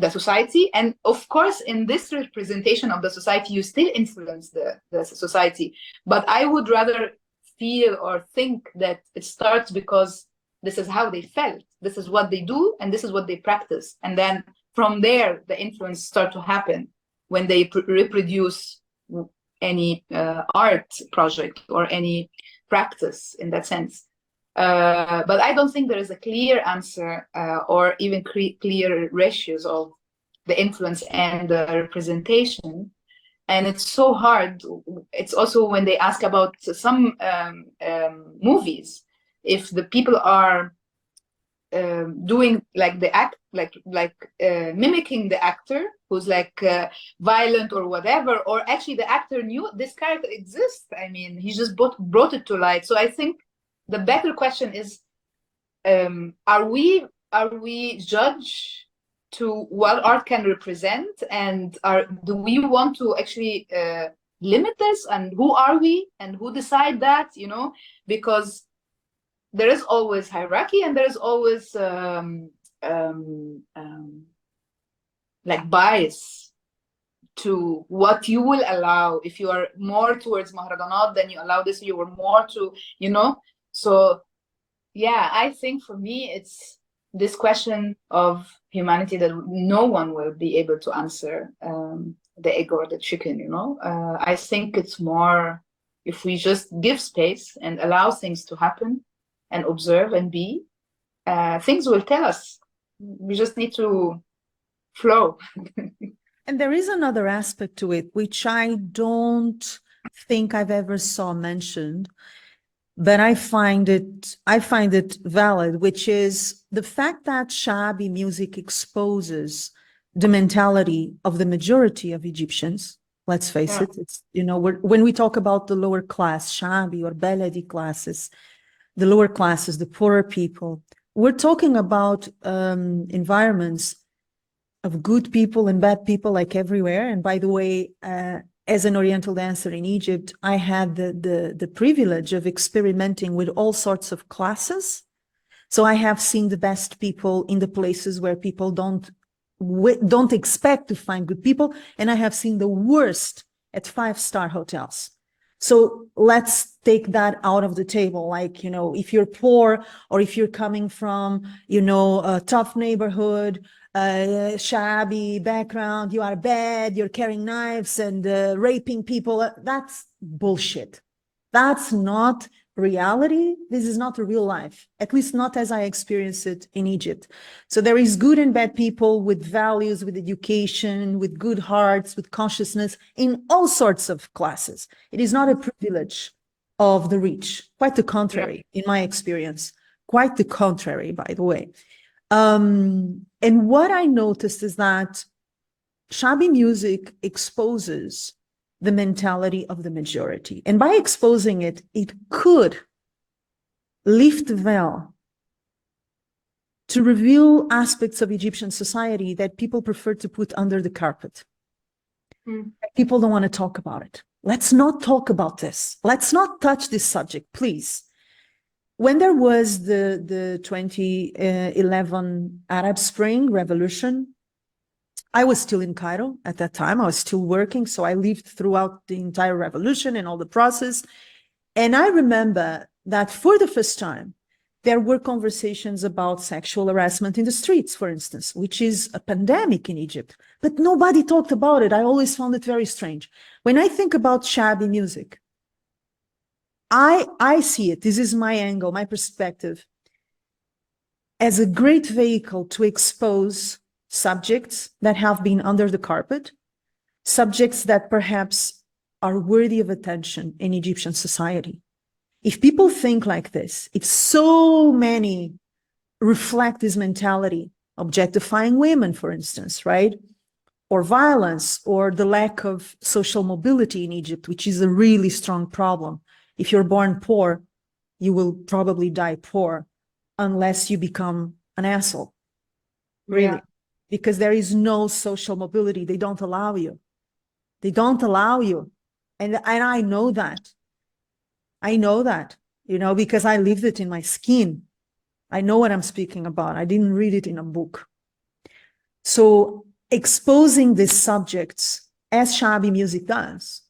society. And of course, in this representation of the society, you still influence the society. But I would rather feel or think that it starts because this is how they felt, this is what they do, and this is what they practice. And then from there, the influence start to happen when they reproduce any art project or any practice in that sense. But I don't think there is a clear answer or even clear ratios of the influence and the representation. And it's so hard. It's also when they ask about some movies, if the people are doing like the act, mimicking the actor who's like violent or whatever, or actually the actor knew this character exists. I mean, he just brought it to light. So I think the better question is, are we judged to what art can represent, and do we want to actually limit this, and who are we and who decide that, you know? Because there is always hierarchy, and there is always like bias to what you will allow. If you are more towards Mahraghanat, then you allow this. You were more to, you know. So yeah, I think for me it's this question of humanity that no one will be able to answer, the egg or the chicken, you know. I think it's more if we just give space and allow things to happen and observe and be, things will tell us. We just need to flow. And there is another aspect to it, which I don't think I've ever saw mentioned, but I find it valid, which is the fact that shabi music exposes the mentality of the majority of Egyptians. Let's face it, it's, you know, when we talk about the lower class, shabi or ballet classes, the lower classes, the poorer people, we're talking about environments of good people and bad people like everywhere. And by the way, as an Oriental dancer in Egypt, I had the privilege of experimenting with all sorts of classes. So I have seen the best people in the places where people don't expect to find good people. And I have seen the worst at 5-star hotels. So let's take that out of the table. Like, you know, if you're poor or if you're coming from, you know, a tough neighborhood, shabby background, you are bad, you're carrying knives and raping people. That's bullshit. That's not reality. This is not a real life, at least not as I experience it in Egypt. So there is good and bad people with values, with education, with good hearts, with consciousness in all sorts of classes. It is not a privilege of the rich. Quite the contrary, in my experience. Quite the contrary, by the way. And what I noticed is that shabi music exposes the mentality of the majority. And by exposing it, it could lift the veil to reveal aspects of Egyptian society that people prefer to put under the carpet. People don't want to talk about it. Let's not talk about this. Let's not touch this subject, please. When there was the 2011 Arab Spring Revolution, I was still in Cairo at that time. I was still working. So I lived throughout the entire revolution and all the process. And I remember that for the first time, there were conversations about sexual harassment in the streets, for instance, which is a pandemic in Egypt. But nobody talked about it. I always found it very strange. When I think about shabi music, I see it, this is my angle, my perspective, as a great vehicle to expose subjects that have been under the carpet, subjects that perhaps are worthy of attention in Egyptian society. If people think like this, if so many reflect this mentality, objectifying women, for instance, right? Or violence, or the lack of social mobility in Egypt, which is a really strong problem. If you're born poor, you will probably die poor unless you become an asshole. really, Yeah. because there is no social mobility. They don't allow you. They don't allow you. And I know that. I know that, because I lived it in my skin. I know what I'm speaking about. I didn't read it in a book. So exposing these subjects, as shabi music does,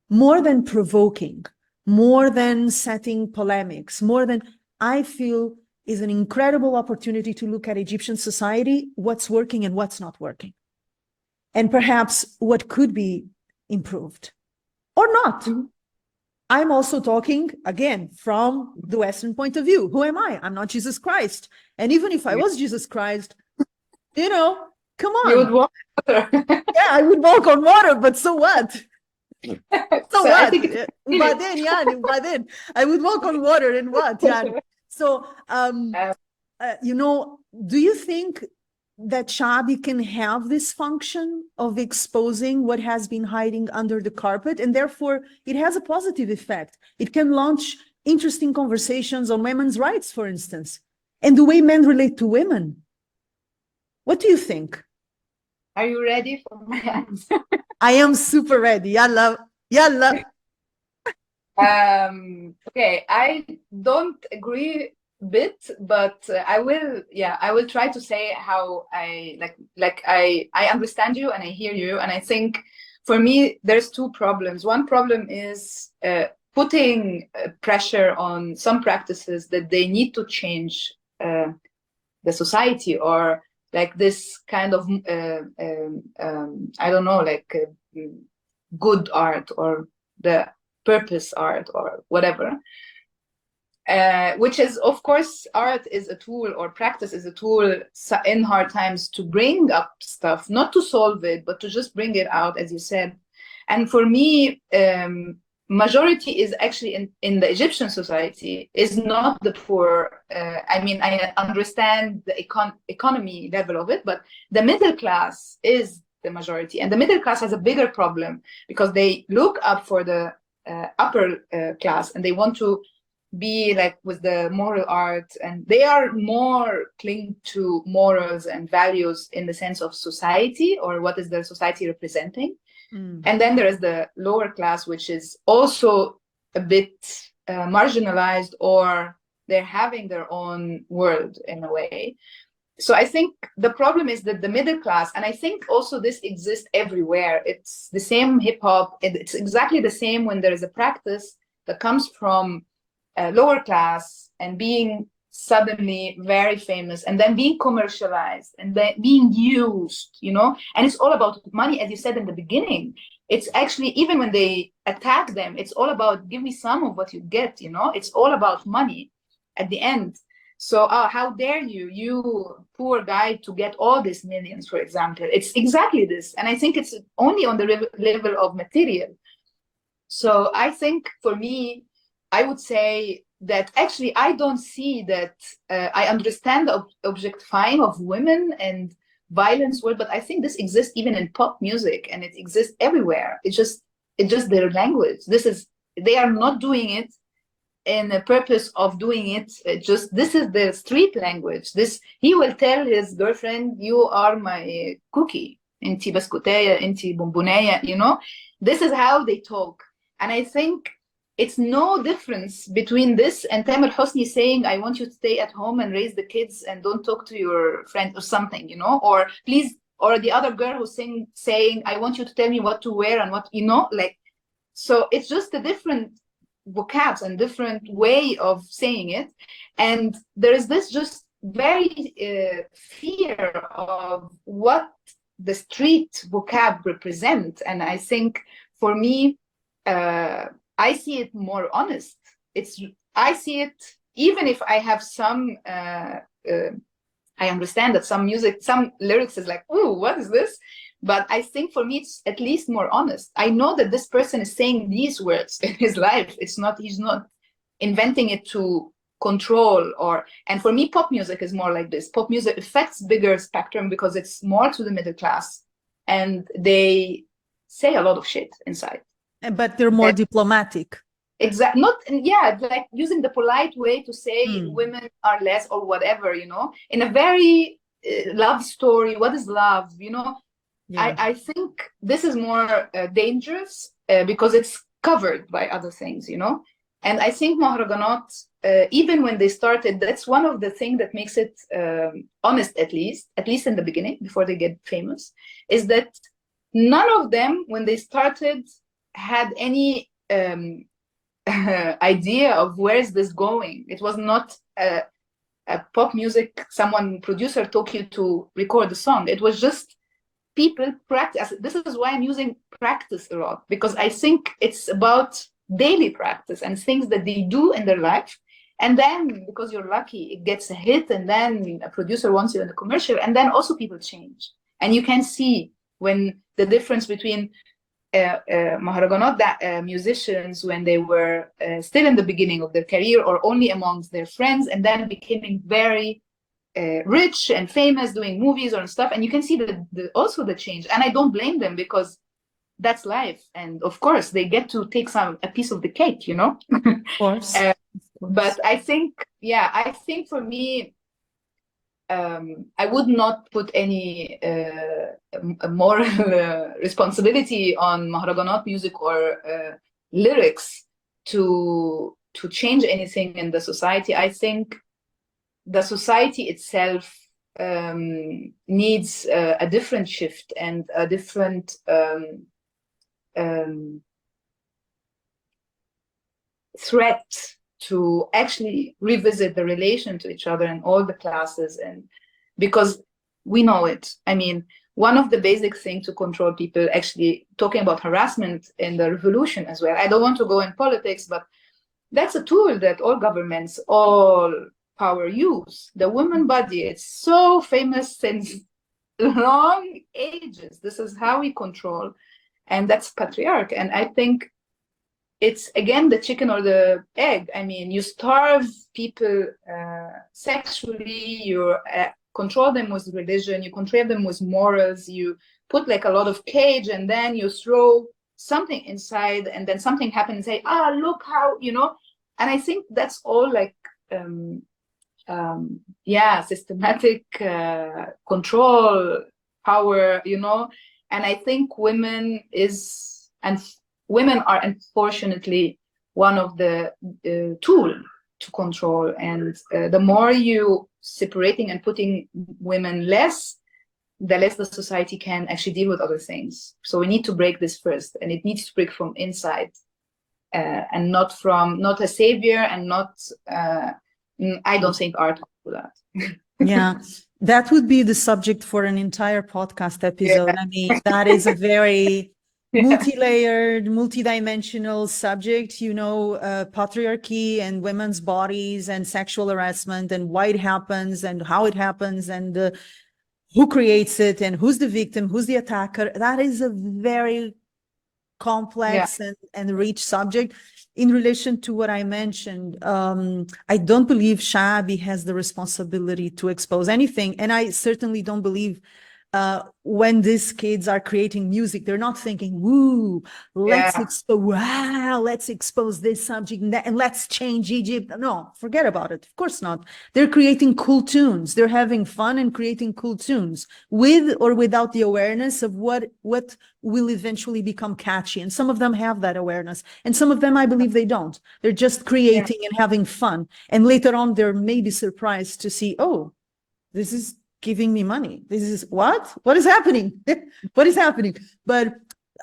more than provoking, more than setting polemics, I feel is an incredible opportunity to look at Egyptian society, what's working and what's not working. And perhaps what could be improved or not. Mm-hmm. I'm also talking, again, from the Western point of view. Who am I? I'm not Jesus Christ. And even if I was Jesus Christ, come on. You would walk water. Yeah, I would walk on water, but so what? So what? I think Baden, I would walk on water and what? Yeah. So, do you think that shabi can have this function of exposing what has been hiding under the carpet, and therefore it has a positive effect? It can launch interesting conversations on women's rights, for instance, and the way men relate to women. What do you think? Are you ready for my answer? I am super ready. Yalla. Okay, I don't agree a bit, but I will try to say how I I understand you and I hear you, and I think for me there's two problems. One problem is putting pressure on some practices that they need to change the society, or like this kind of I don't know, like good art or the purpose art or whatever, which is, of course, art is a tool, or practice is a tool in hard times to bring up stuff, not to solve it, but to just bring it out, as you said. And for me, majority is actually in the Egyptian society is not the poor. I mean, I understand the economy level of it, but the middle class is the majority. And the middle class has a bigger problem because they look up for the upper class, and they want to be like with the moral art, and they are more linked to morals and values in the sense of society, or what is the society representing. And then there is the lower class, which is also a bit marginalized, or they're having their own world in a way. So I think the problem is that the middle class, and I think also this exists everywhere. It's the same hip hop. It's exactly the same when there is a practice that comes from lower class and being suddenly very famous, and then being commercialized, and then being used, and it's all about money, as you said in the beginning. It's actually, even when they attack them, it's all about give me some of what you get, it's all about money at the end. So how dare you poor guy, to get all these millions, for example. It's exactly this. And I think it's only on the level of material. So I think for me, I would say that actually I don't see that. I understand the objectifying of women and violence word, but I think this exists even in pop music, and it exists everywhere. It's just their language. They are not doing it in the purpose of doing it. This is the street language. He will tell his girlfriend, you are my cookie, inti baskutaya, inti bombonaya, this is how they talk. And I think it's no difference between this and Tamer Hosni saying, I want you to stay at home and raise the kids and don't talk to your friend or something, or please, or the other girl who's saying, I want you to tell me what to wear and what, so it's just a different vocabs and different way of saying it. And there is this just very fear of what the street vocab represent. And I think for me, I see it more honest. I see it, even if I have some, I understand that some music, some lyrics is like, ooh, what is this? But I think for me, it's at least more honest. I know that this person is saying these words in his life. He's not inventing it to control and for me, pop music is more like this. Pop music affects bigger spectrum because it's more to the middle class, and they say a lot of shit inside. But they're more diplomatic. Exactly. Like using the polite way to say women are less or whatever, in a very love story. What is love? You know, Yeah. I think this is more dangerous because it's covered by other things, you know. And I think Mahraghanat, even when they started, that's one of the things that makes it honest, at least in the beginning, before they get famous, is that none of them, when they started, had any idea of where is this going. It was not a pop music, producer took you to record the song. It was just people practice. This is why I'm using practice a lot, because I think it's about daily practice and things that they do in their life. And then because you're lucky, it gets a hit, and then a producer wants you in the commercial, and then also people change. And you can see when the difference between Mahraghanat musicians when they were still in the beginning of their career or only amongst their friends, and then becoming very rich and famous, doing movies or stuff, and you can see also the change. And I don't blame them, because that's life, and of course they get to take a piece of the cake, you know. Of course. But I think for me, I would not put any moral responsibility on Mahraghanat music or lyrics to change anything in the society. I think the society itself needs a different shift and a different threat to actually revisit the relation to each other and all the classes, and because we know it. I mean, one of the basic things to control people, actually talking about harassment in the revolution as well. I don't want to go in politics, but that's a tool that all governments, all power use. The woman body, it's so famous since long ages. This is how we control, and that's patriarchy. And I think it's again the chicken or the egg. I mean, you starve people sexually, you control them with religion, you control them with morals, you put like a lot of cage, and then you throw something inside, and then something happens and say, look how, you know. And I think that's all like systematic control, power, you know. And I think women are unfortunately one of the tool to control. And the more you separating and putting women less, the less the society can actually deal with other things. So we need to break this first, and it needs to break from inside, and not a savior, and not I don't think art will do that. Yeah, that would be the subject for an entire podcast episode. Yeah. I mean, that is a very multi-layered, multi-dimensional subject, you know, patriarchy and women's bodies and sexual harassment and why it happens and how it happens and who creates it and who's the victim, who's the attacker. That is a very complex and rich subject. In relation to what I mentioned, I don't believe Shabi has the responsibility to expose anything. And I certainly don't believe when these kids are creating music, they're not thinking, woo, let's expose this subject and let's change Egypt. No, forget about it. Of course not. They're creating cool tunes. They're having fun and creating cool tunes with or without the awareness of what will eventually become catchy. And some of them have that awareness. And some of them, I believe they don't. They're just creating and having fun. And later on, they're maybe surprised to see, oh, this is giving me money. This is what is happening? What is happening? But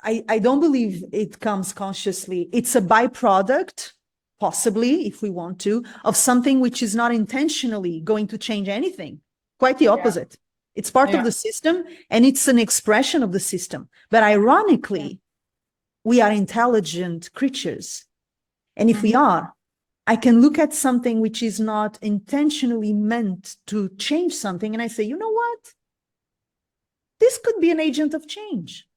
I don't believe it comes consciously. It's a byproduct, possibly, if we want to, of something which is not intentionally going to change anything. Quite the opposite. It's part of the system, and it's an expression of the system. But ironically, we are intelligent creatures. And if we are, I can look at something which is not intentionally meant to change something, and I say, you know what? This could be an agent of change.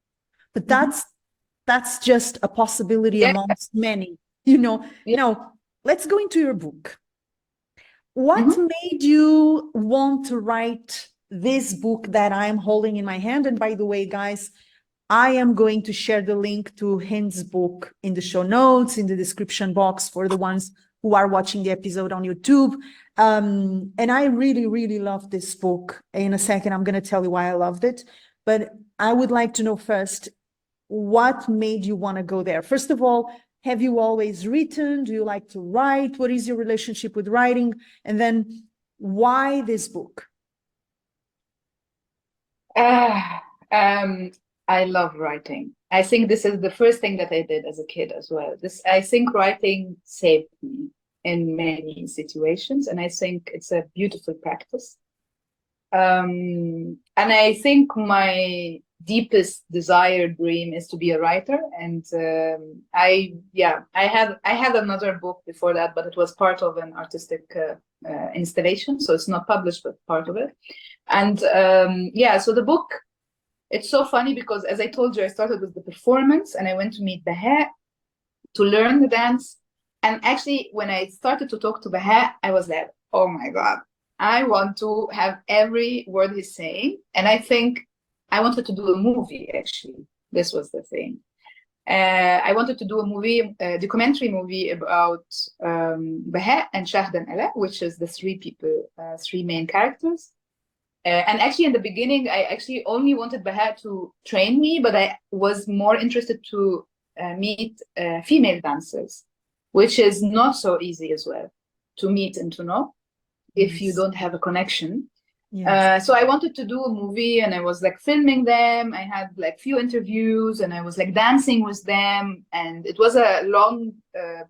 But that's just a possibility amongst many. You know, now let's go into your book. What made you want to write this book that I'm holding in my hand? And by the way, guys, I am going to share the link to Hend's book in the show notes, in the description box for the ones who are watching the episode on YouTube. And I really, really love this book. In a second, I'm going to tell you why I loved it. But I would like to know first, what made you want to go there? First of all, have you always written? Do you like to write? What is your relationship with writing? And then why this book? I love writing. I think this is the first thing that I did as a kid as well. I think writing saved me in many situations, and I think it's a beautiful practice. And I think my deepest desire, dream, is to be a writer. And I had another book before that, but it was part of an artistic installation, so it's not published, but part of it. And so the book, it's so funny because, as I told you, I started with the performance and I went to meet Baha to learn the dance. And actually, when I started to talk to Baha, I was like, oh my God, I want to have every word he's saying. And I think I wanted to do a movie, actually. This was the thing. I wanted to do a movie, a documentary movie about Baha and Shahd and Ala, which is the three people, three main characters. And actually, in the beginning, I actually only wanted Baha to train me, but I was more interested to meet female dancers, which is not so easy as well to meet and to know if you don't have a connection. Yes. So I wanted to do a movie, and I was like filming them. I had like few interviews, and I was like dancing with them, and it was a long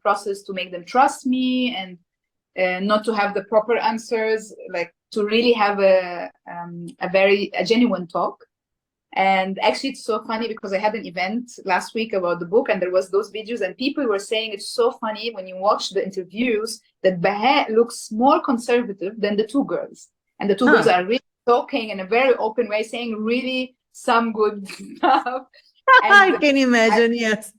process to make them trust me and not to have the proper answers, like to really have a genuine talk. And actually, it's so funny because I had an event last week about the book, and there was those videos, and people were saying it's so funny when you watch the interviews that Baha looks more conservative than the two girls. And the two girls are really talking in a very open way, saying really some good stuff. I can imagine, yes.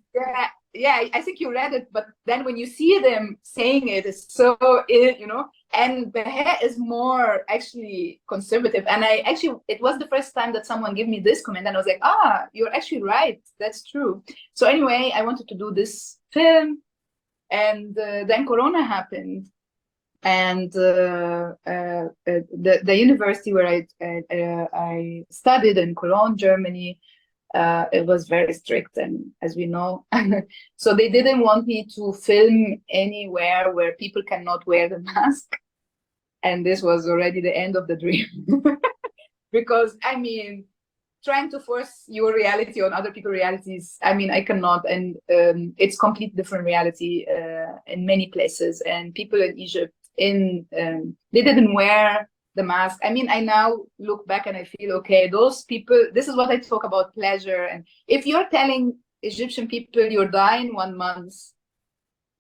Yeah, I think you read it, but then when you see them saying it, it's so, and Baha is more actually conservative. And it was the first time that someone gave me this comment, and I was like, you're actually right. That's true. So anyway, I wanted to do this film, and then Corona happened. And the university where I studied in Cologne, Germany, it was very strict, and as we know, so they didn't want me to film anywhere where people cannot wear the mask. And this was already the end of the dream. Because, I mean, trying to force your reality on other people's realities, I mean, I cannot. And it's complete different reality in many places. And people in Egypt, they didn't wear the mask. I mean, I now look back and I feel, okay, those people, this is what I talk about, pleasure. And if you're telling Egyptian people you're dying 1 month,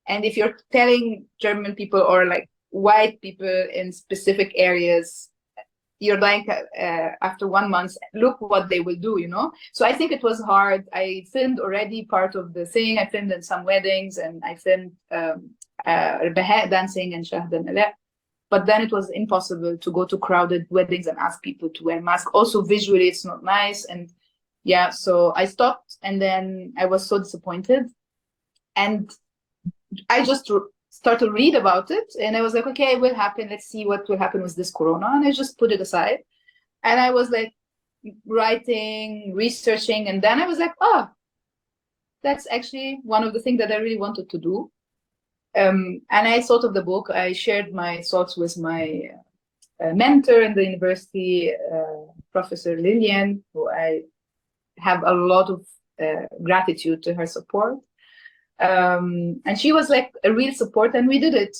and if you're telling German people or like white people in specific areas you're dying after 1 month, look what they will do, So I think it was hard. I filmed already part of the thing. I filmed in some weddings, and I filmed Baha dancing and Shahd and Ala. But then it was impossible to go to crowded weddings and ask people to wear masks. Also, visually, it's not nice. And yeah, so I stopped, and then I was so disappointed. And I just started to read about it, and I was like, okay, it will happen. Let's see what will happen with this Corona. And I just put it aside. And I was like writing, researching, and then I was like, that's actually one of the things that I really wanted to do. And I thought of the book. I shared my thoughts with my mentor in the university, Professor Lillian, who I have a lot of gratitude to her support. And she was like a real support, and we did it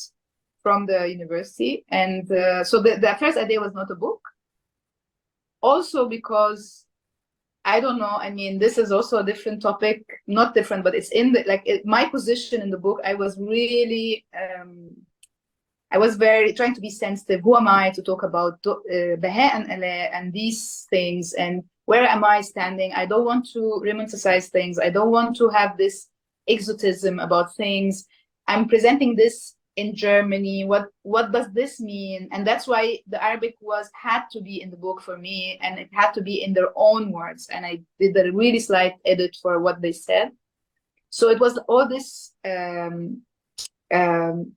from the university. And so the first idea was not a book. Also because, I don't know, I mean, this is also a different topic, not different, but it's in my position in the book. I was really, I was very trying to be sensitive. Who am I to talk about Baha and Ala and these things? And where am I standing? I don't want to romanticize things. I don't want to have this exotism about things. I'm presenting this in Germany. What does this mean? And that's why the Arabic had to be in the book for me, and it had to be in their own words. And I did a really slight edit for what they said. So it was all this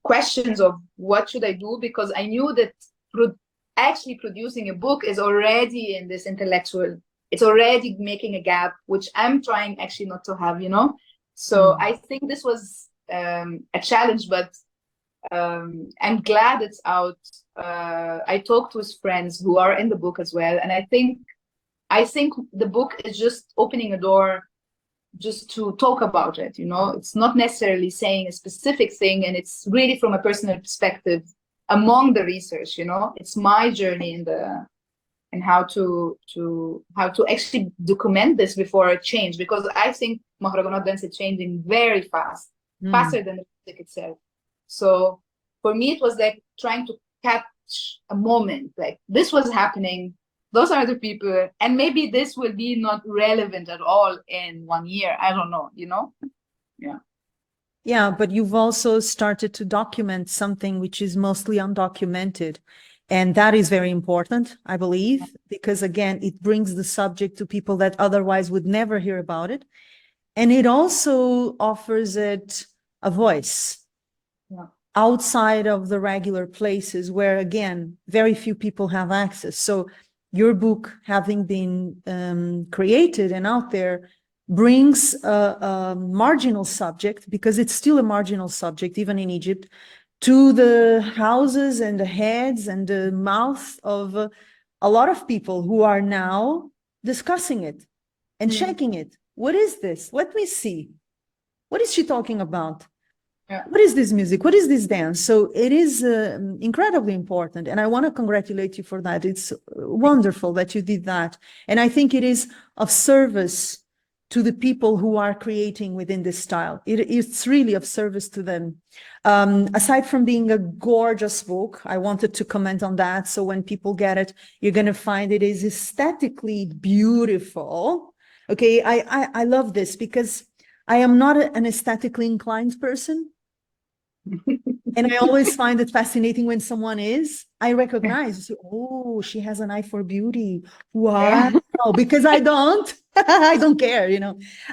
questions of what should I do, because I knew that actually producing a book is already in this intellectual, it's already making a gap, which I'm trying actually not to have, So I think this was a challenge, but I'm glad it's out. I talked with friends who are in the book as well, and I think the book is just opening a door just to talk about it. It's not necessarily saying a specific thing, and it's really from a personal perspective among the research. It's my journey in how to actually document this before it change, because I think Mahraghanat Dance is changing very fast, faster than the music itself. So for me, it was like trying to catch a moment, like this was happening, those are the people, and maybe this will be not relevant at all in 1 year. I don't know, Yeah, but you've also started to document something which is mostly undocumented. And that is very important, I believe, because again, it brings the subject to people that otherwise would never hear about it. And it also offers it a voice outside of the regular places where, again, very few people have access. So your book, having been created and out there, brings a marginal subject, because it's still a marginal subject, even in Egypt, to the houses and the heads and the mouth of a lot of people who are now discussing it and checking it. What is this? Let me see. What is she talking about? Yeah. What is this music? What is this dance? So it is incredibly important. And I want to congratulate you for that. It's wonderful that you did that. And I think it is of service to the people who are creating within this style. It's really of service to them. Aside from being a gorgeous book, I wanted to comment on that. So when people get it, you're going to find it is aesthetically beautiful. Okay, I love this because I am not an aesthetically inclined person. And I always find it fascinating when someone is. I recognize, oh, she has an eye for beauty. Wow, because I don't. I don't care,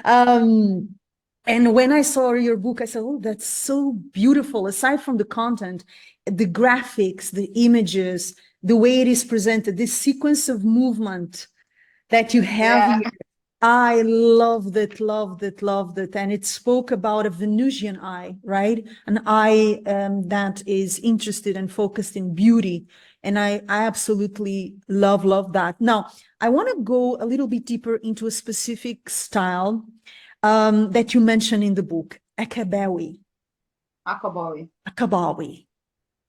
And when I saw your book, I said, oh, that's so beautiful. Aside from the content, the graphics, the images, the way it is presented, this sequence of movement that you have here, I loved it. And it spoke about a Venusian eye, right? An eye that is interested and focused in beauty. And I absolutely love that. Now, I want to go a little bit deeper into a specific style that you mentioned in the book, Akabawi.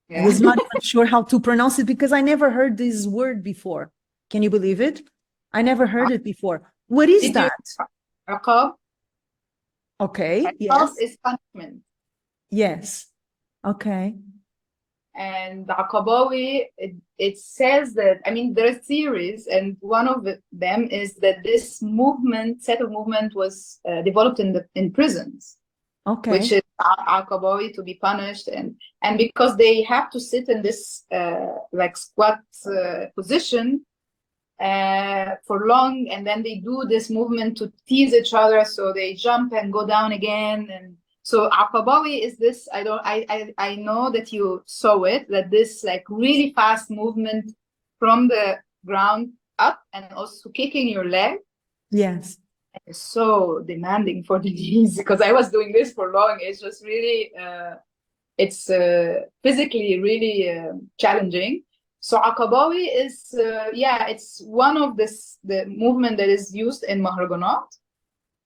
Yeah. I was not even sure how to pronounce it because I never heard this word before. Can you believe it? I never heard it before. What is that? Aqab. Okay. Aqab Yes. is punishment. Yes. Okay. And the Aqabawi, it says that, there are theories, and one of them is that this set of movement was developed in prisons. Okay. Which is Aqabawi, to be punished, and because they have to sit in this like squat position for long, and then they do this movement to tease each other, so they jump and go down again. And so Aqabawi is this, I know that you saw it, that this like really fast movement from the ground up and also kicking your leg. Yes. It's so demanding for the knees, because I was doing this for long. It's just really it's physically really challenging. So Aqabawi is it's one of the movement that is used in Mahraghanat.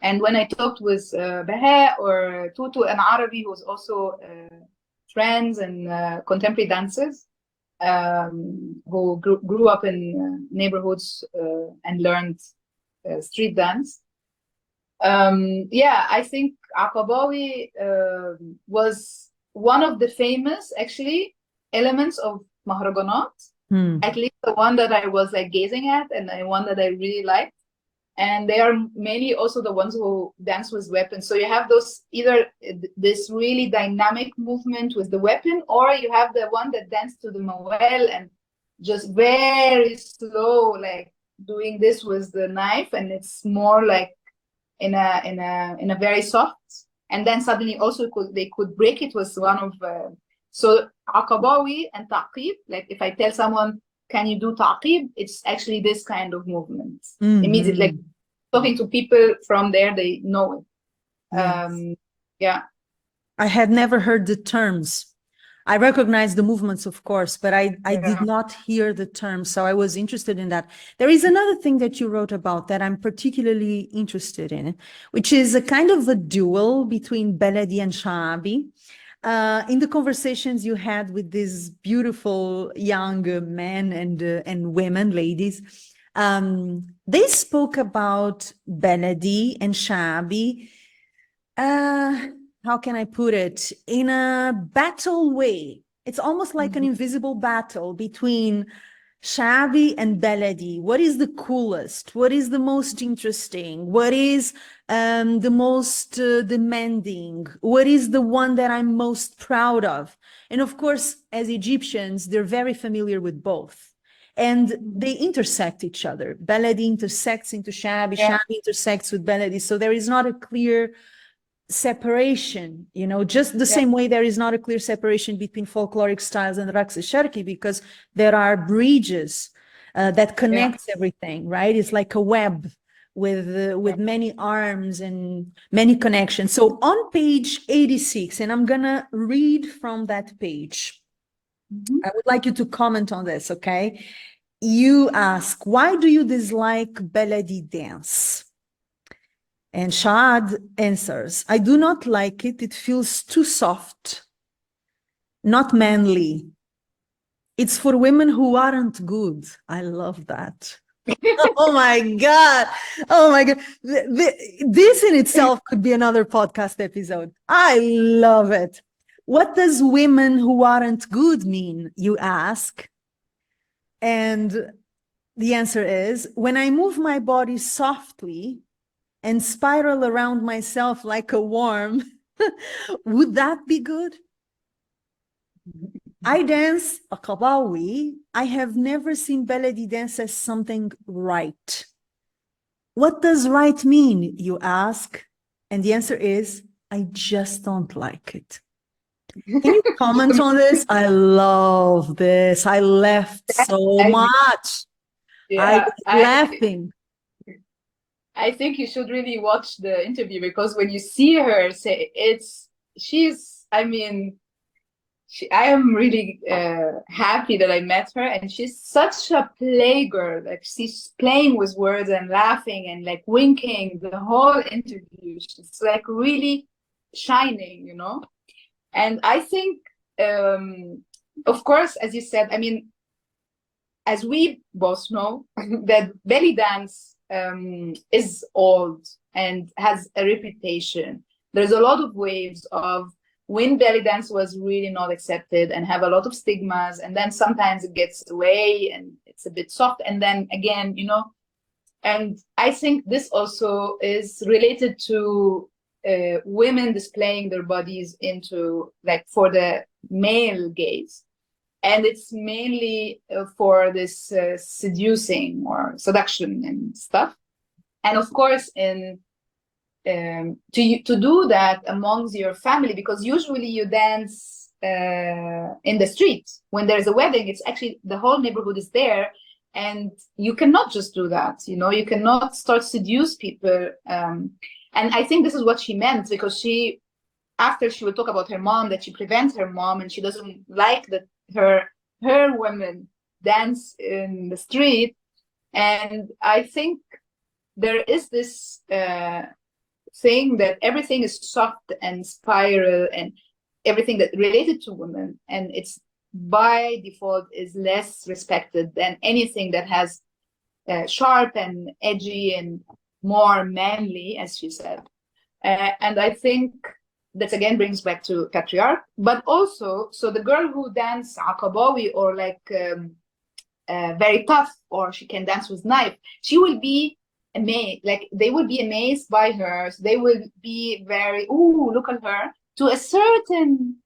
And when I talked with Baha or Tutu and Arabi, who's also friends and contemporary dancers who grew up in neighborhoods and learned street dance, I think Aqabawi was one of the famous actually elements of Mahraghanat, at least the one that I was like gazing at, and the one that I really liked. And they are mainly also the ones who dance with weapons. So you have those, either this really dynamic movement with the weapon, or you have the one that dance to the mawel and just very slow, like doing this with the knife, and it's more like in a very soft and then suddenly also they could break it with one of so Aqabawi and Taqib. Like if I tell someone, can you do Taqib? It's actually this kind of movement. Immediately, like talking to people from there, they know it. Yes. Yeah. I had never heard the terms. I recognize the movements, of course, but I did not hear the terms. So I was interested in that. There is another thing that you wrote about that I'm particularly interested in, which is a kind of a duel between Ballet and Shabi. In the conversations you had with these beautiful young men and women, ladies, they spoke about Ballet and Shabi. How can I put it? In a battle way. It's almost like an invisible battle between Shabi and Baladi. What is the coolest? What is the most interesting? What is the most demanding? What is the one that I'm most proud of? And of course, as Egyptians, they're very familiar with both. And they intersect each other. Baladi intersects into Shabi, Shabi intersects with Baladi. So there is not a clear separation, you know, just the same way there is not a clear separation between folkloric styles and Raqs al-Sharqi, because there are bridges that connects everything, right? It's like a web with many arms and many connections. So on page 86, and I'm gonna read from that page, I would like you to comment on this, okay? You ask, why do you dislike Baladi dance? And Shad answers, I do not like it. It feels too soft, not manly. It's for women who aren't good. I love that. Oh my God. Oh my God. This in itself could be another podcast episode. I love it. What does women who aren't good mean, you ask? And the answer is, when I move my body softly and spiral around myself like a worm, would that be good? I dance a Qabawi. I have never seen Baladi dance as something right. What does right mean, you ask? And the answer is, I just don't like it. Can you comment on this? I love this. I laughed so much. I was laughing. I think you should really watch the interview, because when you see her say I am really happy that I met her, and she's such a play girl. Like she's playing with words and laughing and like winking the whole interview. She's like really shining, you know? And I think, of course, as you said, I mean, as we both know, that belly dance is old and has a reputation. There's a lot of waves of when belly dance was really not accepted and have a lot of stigmas, and then sometimes it gets away and it's a bit soft, and then again, you know. And I think this also is related to women displaying their bodies into, like, for the male gaze. And it's mainly for this seducing or seduction and stuff. And of course, to do that amongst your family, because usually you dance in the street. When there's a wedding, it's actually the whole neighborhood is there, and you cannot just do that. You know, you cannot start seduce people. And I think this is what she meant, because she, after she will talk about her mom, that she prevents her mom and she doesn't like that her women dance in the street. And I think there is this thing that everything is soft and spiral and everything that related to women, and it's by default is less respected than anything that has sharp and edgy and more manly, as she said. And I think that again brings back to patriarch, but also, so the girl who dance Aqabawi or like very tough, or she can dance with knife, she will be amazed, like they will be amazed by her. So they will be very, ooh, look at her, to a certain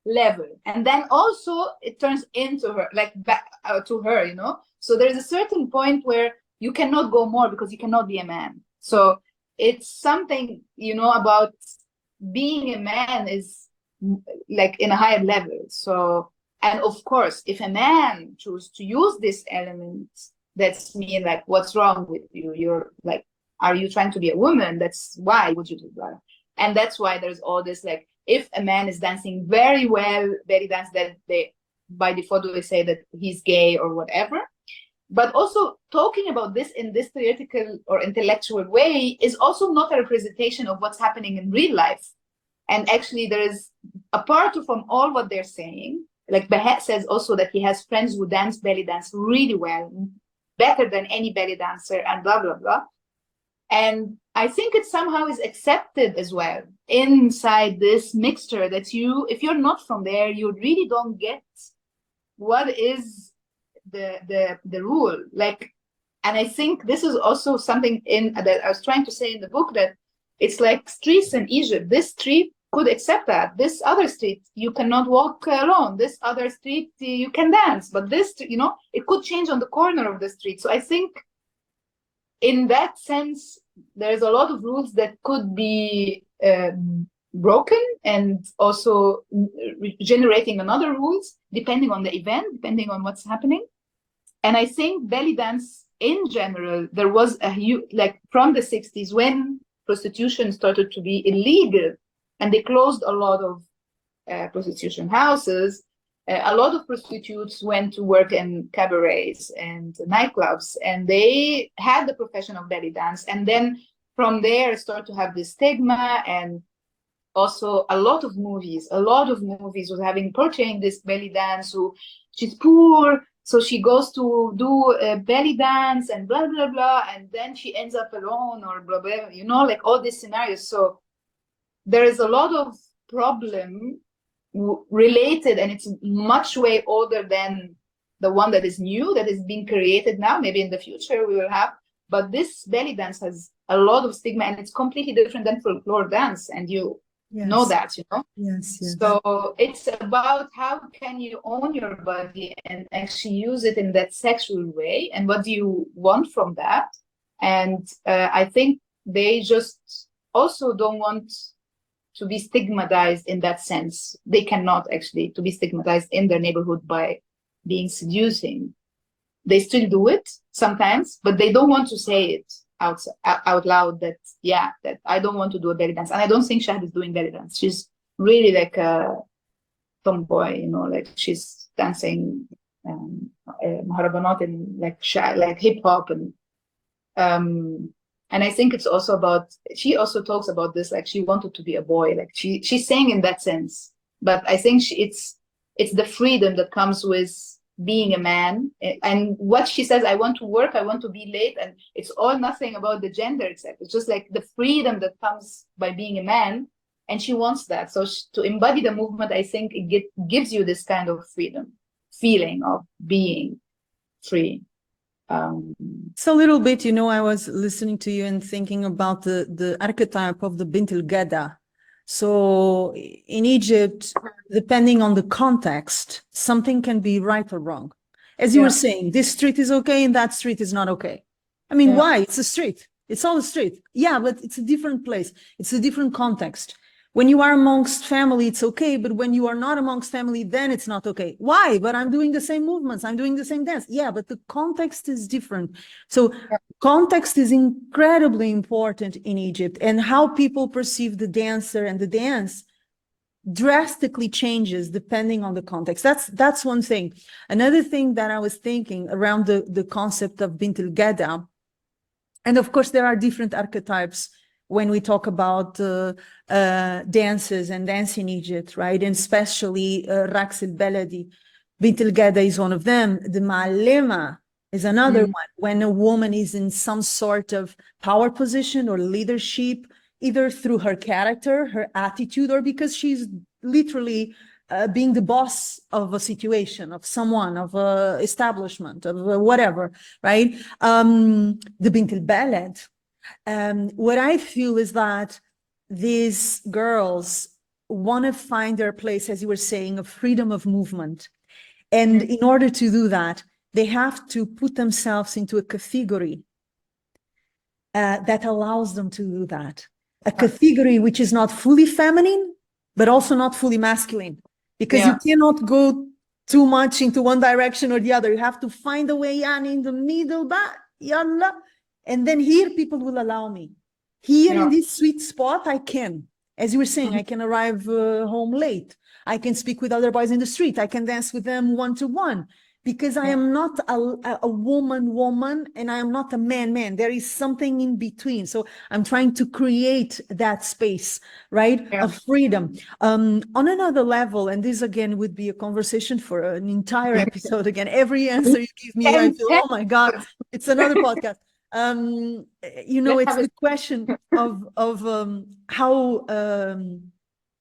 level, and then also it turns into her, like back to her, you know. So there's a certain point where you cannot go more, because you cannot be a man. So it's something, you know, about being a man is like in a higher level. So, and of course, if a man chooses to use this element, that's mean like, what's wrong with you? You're like, are you trying to be a woman? That's why would you do that? And that's why there's all this, like, if a man is dancing very well, belly dance, that they by default they say that he's gay or whatever. But also talking about this in this theoretical or intellectual way is also not a representation of what's happening in real life. And actually there is, apart from all what they're saying, like Behet says also that he has friends who dance belly dance really well, better than any belly dancer, and blah, blah, blah. And I think it somehow is accepted as well inside this mixture that you, if you're not from there, you really don't get what is the rule. Like, and I think this is also something in that I was trying to say in the book, that it's like streets in Egypt. This street could accept that. This other street, you cannot walk alone. This other street, you can dance. But this, you know, it could change on the corner of the street. So I think in that sense, there's a lot of rules that could be broken, and also generating another rules depending on the event, depending on what's happening. And I think belly dance in general, there was a huge, like from the 60s when prostitution started to be illegal, and they closed a lot of prostitution houses. A lot of prostitutes went to work in cabarets and nightclubs, and they had the profession of belly dance. And then from there start to have this stigma, and also a lot of movies was having portraying this belly dance, who she's poor, so she goes to do a belly dance and blah, blah, blah, and then she ends up alone or blah, blah, you know, like all these scenarios. So there is a lot of problem related, and it's much way older than the one that is new, that is being created now. Maybe in the future we will have, but this belly dance has a lot of stigma, and it's completely different than folklore dance, and you know that, you know. Yes. So it's about how can you own your body and actually use it in that sexual way, and what do you want from that. And I think they just also don't want to be stigmatized in that sense. They cannot actually to be stigmatized in their neighborhood by being seducing. They still do it sometimes, but they don't want to say it out loud that, yeah, that I don't want to do a belly dance. And I don't think Shahd is doing belly dance. She's really like a tomboy, you know, like she's dancing Mahraghanat and like hip hop, and I think it's also about, she also talks about this, like she wanted to be a boy, like she's saying in that sense. But I think it's the freedom that comes with being a man. And what she says, I want to work, I want to be late, and it's all nothing about the gender itself. It's just like the freedom that comes by being a man, and she wants that. So to embody the movement, I think it gives you this kind of freedom, feeling of being free. So a little bit, you know, I was listening to you and thinking about the archetype of the Bint al-Gada. So in Egypt, depending on the context, something can be right or wrong. As you were saying, this street is okay and that street is not okay. I mean, why? It's a street. It's all a street. Yeah, but it's a different place. It's a different context. When you are amongst family, it's okay. But when you are not amongst family, then it's not okay. Why? But I'm doing the same movements. I'm doing the same dance. Yeah, but the context is different. So context is incredibly important in Egypt, and how people perceive the dancer and the dance drastically changes depending on the context. That's one thing. Another thing that I was thinking around the concept of Bint al-Gada, and of course there are different archetypes when we talk about dances and dance in Egypt, right? And especially Raqs al-Baladi. Bint al-Gada is one of them. The Ma'allima is another one, when a woman is in some sort of power position or leadership, either through her character, her attitude, or because she's literally being the boss of a situation, of someone, of a establishment, of whatever, right? The Bint al-Balad. What I feel is that these girls want to find their place, as you were saying, of freedom of movement. And in order to do that, they have to put themselves into a category that allows them to do that. a category which is not fully feminine, but also not fully masculine, because you cannot go too much into one direction or the other. You have to find a way in the middle, yalla. And then here people will allow me. Here in this sweet spot, I can. As you were saying, I can arrive home late. I can speak with other boys in the street. I can dance with them one-to-one, because I am not a woman, and I am not a man. There is something in between. So I'm trying to create that space, right, of freedom. On another level, and this again would be a conversation for an entire episode. Again, every answer you give me, I feel, oh my God, it's another podcast. It's the question of how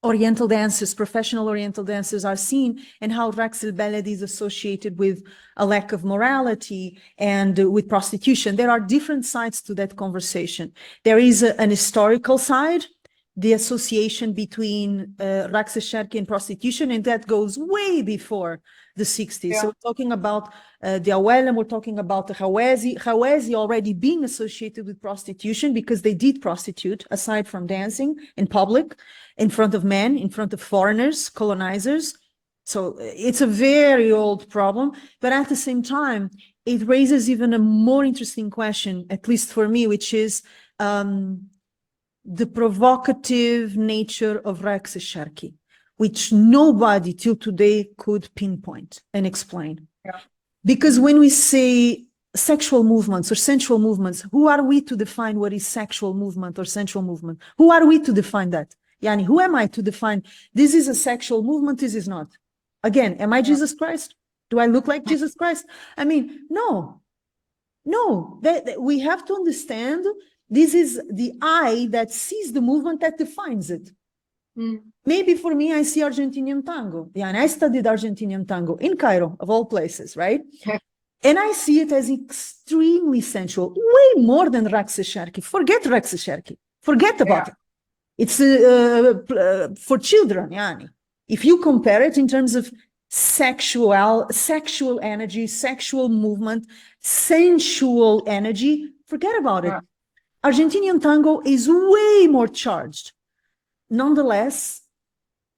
Oriental dancers, professional Oriental dancers are seen, and how Raqs al-Ballet is associated with a lack of morality and with prostitution. There are different sides to that conversation. There is an historical side, the association between Raqs al-Sharqi and prostitution, and that goes way before the 60s. So we're talking about the Awal, we're talking about the Khawazi already being associated with prostitution, because they did prostitute, aside from dancing in public, in front of men, in front of foreigners, colonizers. So it's a very old problem, but at the same time, it raises even a more interesting question, at least for me, which is the provocative nature of Raqs al-Sharqi, which nobody till today could pinpoint and explain. Because when we say sexual movements or sensual movements, who are we to define what is sexual movement or sensual movement? Who are we to define that? Yani, who am I to define this is a sexual movement, this is not? Again, am I Jesus Christ? Do I look like Jesus Christ? I mean, no. We have to understand this is the eye that sees the movement that defines it. Maybe for me, I see Argentinian tango. Yeah, and I studied Argentinian tango in Cairo, of all places, right? And I see it as extremely sensual, way more than Raqs al-Sharqi. Forget Raqs al-Sharqi. Forget about it. It's for children, yani. If you compare it in terms of sexual energy, sexual movement, sensual energy, forget about it. Argentinian tango is way more charged. Nonetheless,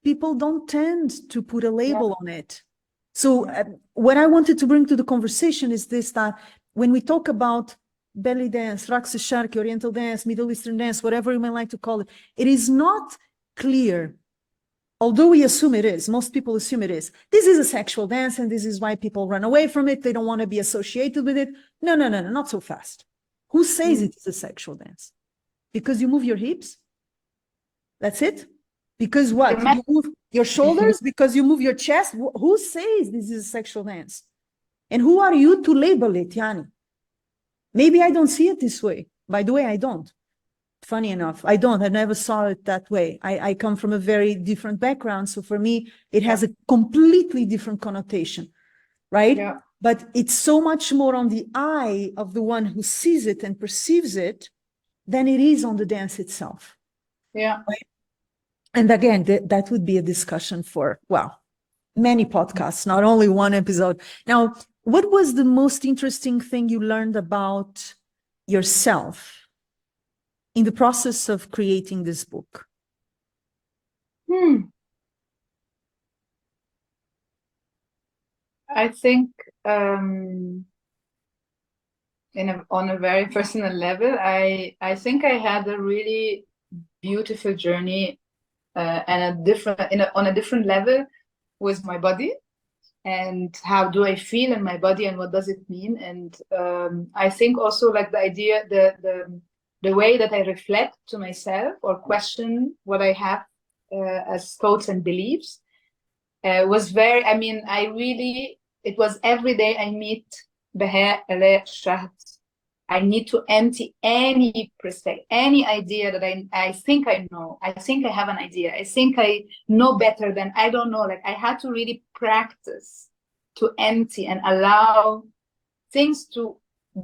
people don't tend to put a label on it. So what I wanted to bring to the conversation is this, that when we talk about belly dance, Raqs al-Sharqi, Oriental dance, Middle Eastern dance, whatever you may like to call it, it is not clear, although we assume it is, most people assume it is. This is a sexual dance and this is why people run away from it. They don't want to be associated with it. No, not so fast. Who says it is a sexual dance? Because you move your hips? That's it? Because what? You move your shoulders? Because you move your chest? Who says this is a sexual dance? And who are you to label it, Yani? Maybe I don't see it this way. By the way, I don't. Funny enough, I don't. I never saw it that way. I come from a very different background. So for me, it has a completely different connotation, right? Yeah. But it's so much more on the eye of the one who sees it and perceives it than it is on the dance itself. Yeah. Right? And again, that would be a discussion for, well, many podcasts, not only one episode. Now, what was the most interesting thing you learned about yourself in the process of creating this book? I think on a very personal level, I think I had a really beautiful journey and on a different level with my body, and how do I feel in my body and what does it mean. And I think also like the idea, the way that I reflect to myself or question what I have as thoughts and beliefs was very, I mean, it was every day I meet Baha, Alaa, Shahd. I need to empty any perspective, any idea that I think I know. I think I have an idea. I think I know better than I don't know. Like I had to really practice to empty and allow things to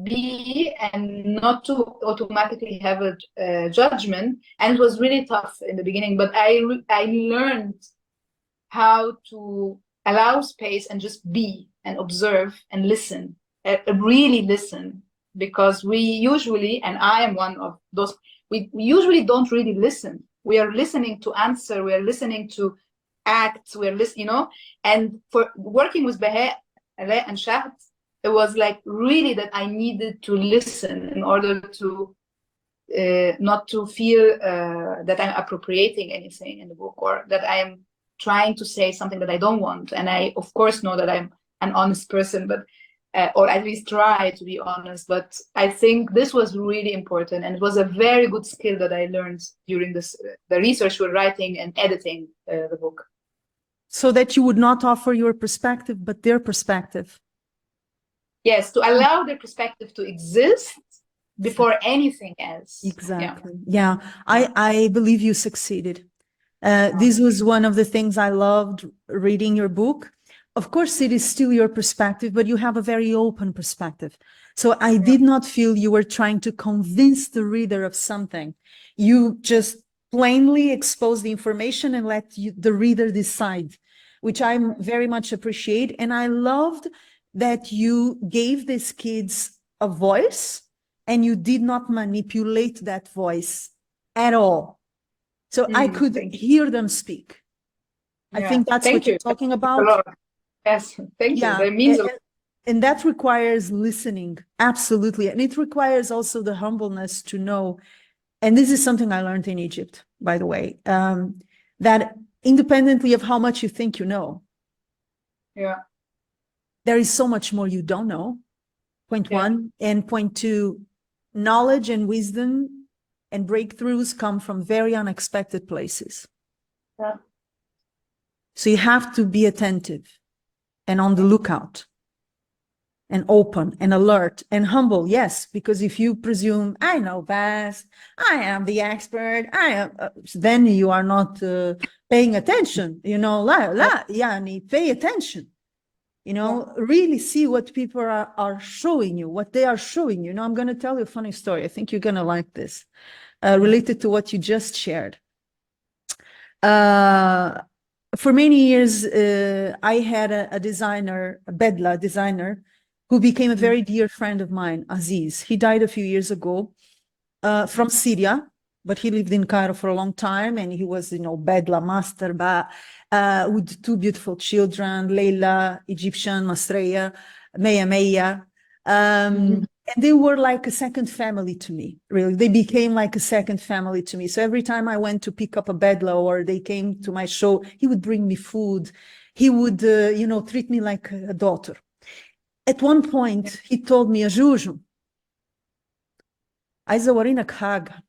be and not to automatically have a judgment. And it was really tough in the beginning, but I learned how to allow space and just be and observe and listen, really listen. Because we usually, and I am one of those, we usually don't really listen. We are listening to answer, we are listening to act, we are listening, and for working with Baha, Alaa, and Shahd, it was like really that I needed to listen in order to not to feel that I'm appropriating anything in the book, or that I am trying to say something that I don't want. And I, of course, know that I'm an honest person, but or at least try to be honest. But I think this was really important, and it was a very good skill that I learned during the research we're writing and editing the book. So that you would not offer your perspective, but their perspective. Yes, to allow their perspective to exist before anything else. Exactly. Yeah. I believe you succeeded. This was one of the things I loved reading your book. Of course, it is still your perspective, but you have a very open perspective. So I did not feel you were trying to convince the reader of something. You just plainly expose the information and let the reader decide, which I very much appreciate. And I loved that you gave these kids a voice and you did not manipulate that voice at all. So I could hear them speak. I think that's what you're talking about. Yes, thank you. That means a lot. And that requires listening, absolutely. And it requires also the humbleness to know, and this is something I learned in Egypt, by the way, that independently of how much you think you know, there is so much more you don't know, point one. And point two, knowledge and wisdom and breakthroughs come from very unexpected places. So you have to be attentive and on the lookout and open and alert and humble. Yes, because if you presume, I know best, I am the expert, then you are not paying attention, yani pay attention, really see what people are showing you, what they are showing you. I'm going to tell you a funny story. I think you're going to like this, related to what you just shared. For many years, I had a designer, a Bedla designer, who became a very dear friend of mine, Aziz. He died a few years ago from Syria, but he lived in Cairo for a long time, and he was, Bedla master, with two beautiful children, Leila, Egyptian, Masreya, Meya. And they were like a second family to me, really. They became like a second family to me. So every time I went to pick up a Bedla or they came to my show, he would bring me food. He would, treat me like a daughter. At one point, he told me, Ajuju, Aizawarina Kaga.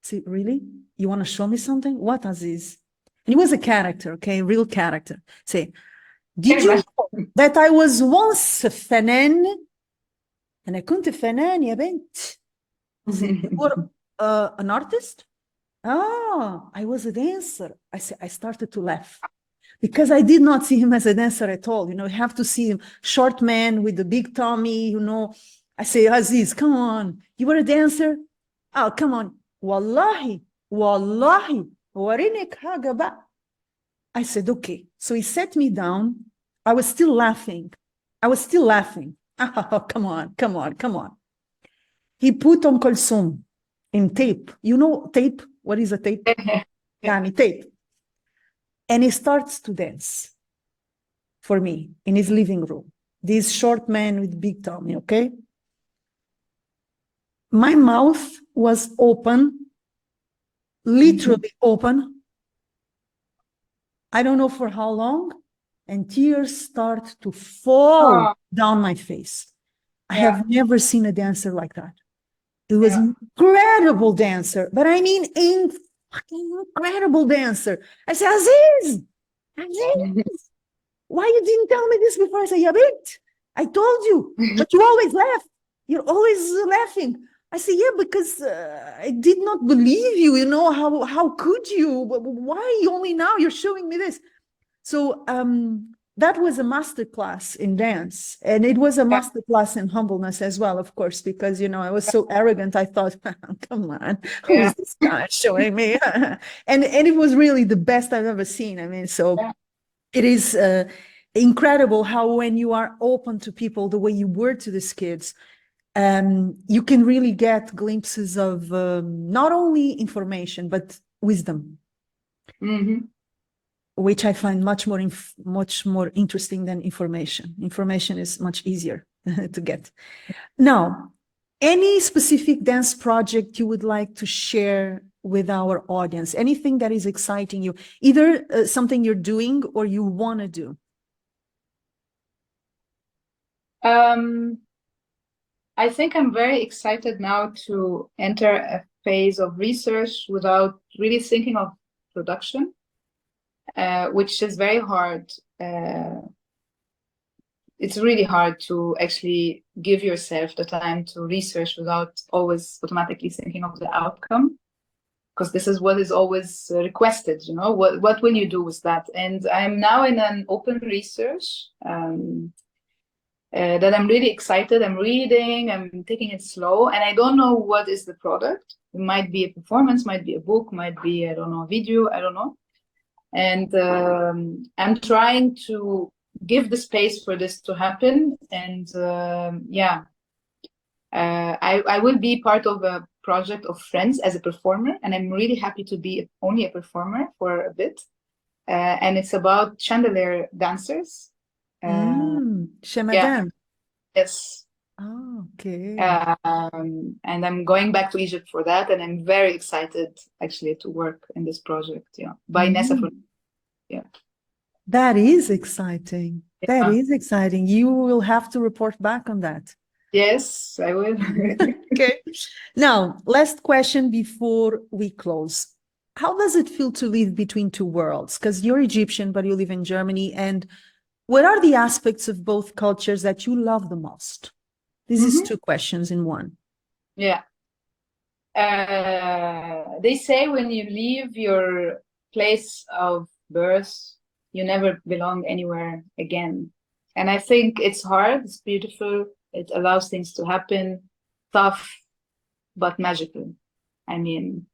See, really? You want to show me something? What, Aziz? And he was a character, okay, real character. Say, did you know that I was once a fanan? أنا كنت فنان يا بنت. You were an artist? I was a dancer. I started to laugh because I did not see him as a dancer at all. You have to see him, short man with a big tummy, I say, Aziz, come on. You were a dancer? Oh, come on. Wallahi, warinik haga ba. I said, okay. So he sat me down. I was still laughing. Oh, come on. He put on Kulsum in tape. You know tape? What is a tape? Tape. And he starts to dance for me in his living room. This short man with big tummy, okay? My mouth was open, literally open. I don't know for how long. And tears start to fall down my face. I have never seen a dancer like that. It was an incredible dancer, but I mean a fucking incredible dancer. I said, Aziz, why you didn't tell me this before? I said, Yabit, I told you, but you always laugh. You're always laughing. I said, yeah, because I did not believe you, how could you? Why only now you're showing me this? So that was a masterclass in dance. And it was a masterclass in humbleness as well, of course, because, I was so arrogant. I thought, come on, who is this guy showing me? and it was really the best I've ever seen. I mean, so it is incredible how when you are open to people the way you were to these kids, you can really get glimpses of not only information, but wisdom, which I find much more interesting than information. Information is much easier to get. Now, any specific dance project you would like to share with our audience? Anything that is exciting you, either something you're doing or you want to do? I think I'm very excited now to enter a phase of research without really thinking of production, which is very hard. It's really hard to actually give yourself the time to research without always automatically thinking of the outcome, because this is what is always requested, you know, what will you do with that? And I'm now in an open research that I'm really excited. I'm reading, I'm taking it slow, and I don't know what is the product. It might be a performance, might be a book, might be, I don't know, a video, I don't know. And I'm trying to give the space for this to happen. And I will be part of a project of friends as a performer, and I'm really happy to be only a performer for a bit. And it's about chandelier dancers. Shemadan. Yes. Oh, okay. And I'm going back to Egypt for that, and I'm very excited actually to work in this project. Yeah, by Nessa. Yeah. That is exciting. That is exciting. You will have to report back on that. Yes, I will. Okay. Now, last question before we close. How does it feel to live between two worlds? Because you're Egyptian, but you live in Germany. And what are the aspects of both cultures that you love the most? This is two questions in one. Yeah. They say when you leave your place of birth, you never belong anywhere again. And I think it's hard, it's beautiful, it allows things to happen, tough, but magical. I mean,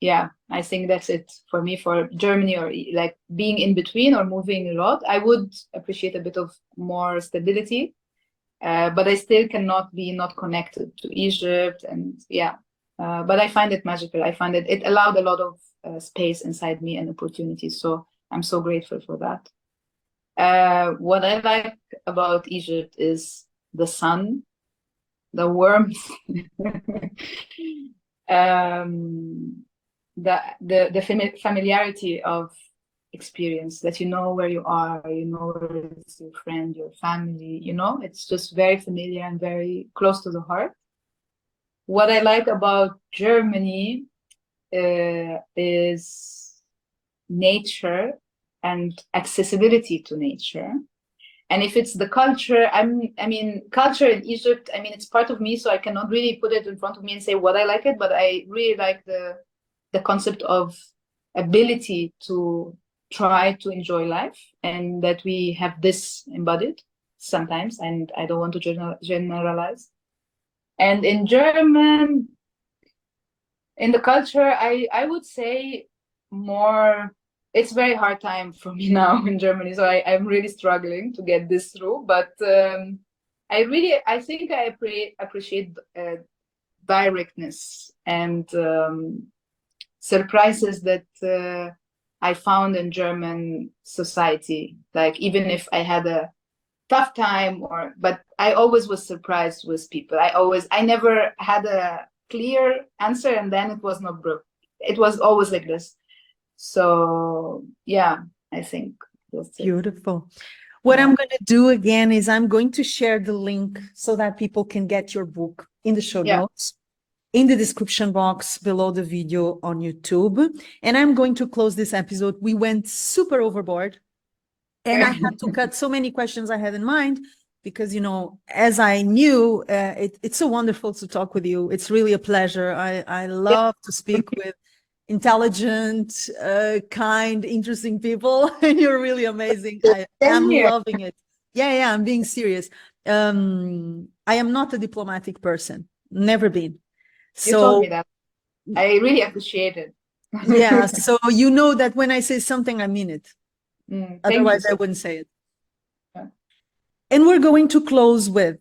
yeah, I think that's it for me for Germany, or like being in between or moving a lot. I would appreciate a bit of more stability, but I still cannot be not connected to Egypt. And yeah, but I find it magical. I find it allowed a lot of space inside me and opportunities. So I'm so grateful for that. What I like about Egypt is the sun, the warmth, the familiarity of experience, that you know where you are, you know where it's your friend, your family, you know, it's just very familiar and very close to the heart. What I like about Germany is nature and accessibility to nature. And if it's the culture, I mean, culture in Egypt, I mean, it's part of me, so I cannot really put it in front of me and say what I like it, but I really like the concept of ability to try to enjoy life, and that we have this embodied sometimes, and I don't want to generalize. And in German, in the culture, I would say more, it's very hard time for me now in Germany, so I'm really struggling to get this through, but I think I appreciate directness and surprises that I found in German society. Like, even if I had a tough time, but I always was surprised with people. I never had a clear answer, and then it was not broke. It was always like this. So yeah, I think that's beautiful. What I'm going to do again is I'm going to share the link so that people can get your book in the show notes, in the description box below the video on YouTube. And I'm going to close this episode. We went super overboard, and I had to cut so many questions I had in mind, because, you know, as I knew, it's so wonderful to talk with you. It's really a pleasure. I love to speak with intelligent, kind, interesting people, and you're really amazing. I am loving it. Yeah, I'm being serious. I am not a diplomatic person, never been. You told me that. I really appreciate it. Yeah, so you know that when I say something, I mean it. Otherwise, I wouldn't say it. And we're going to close with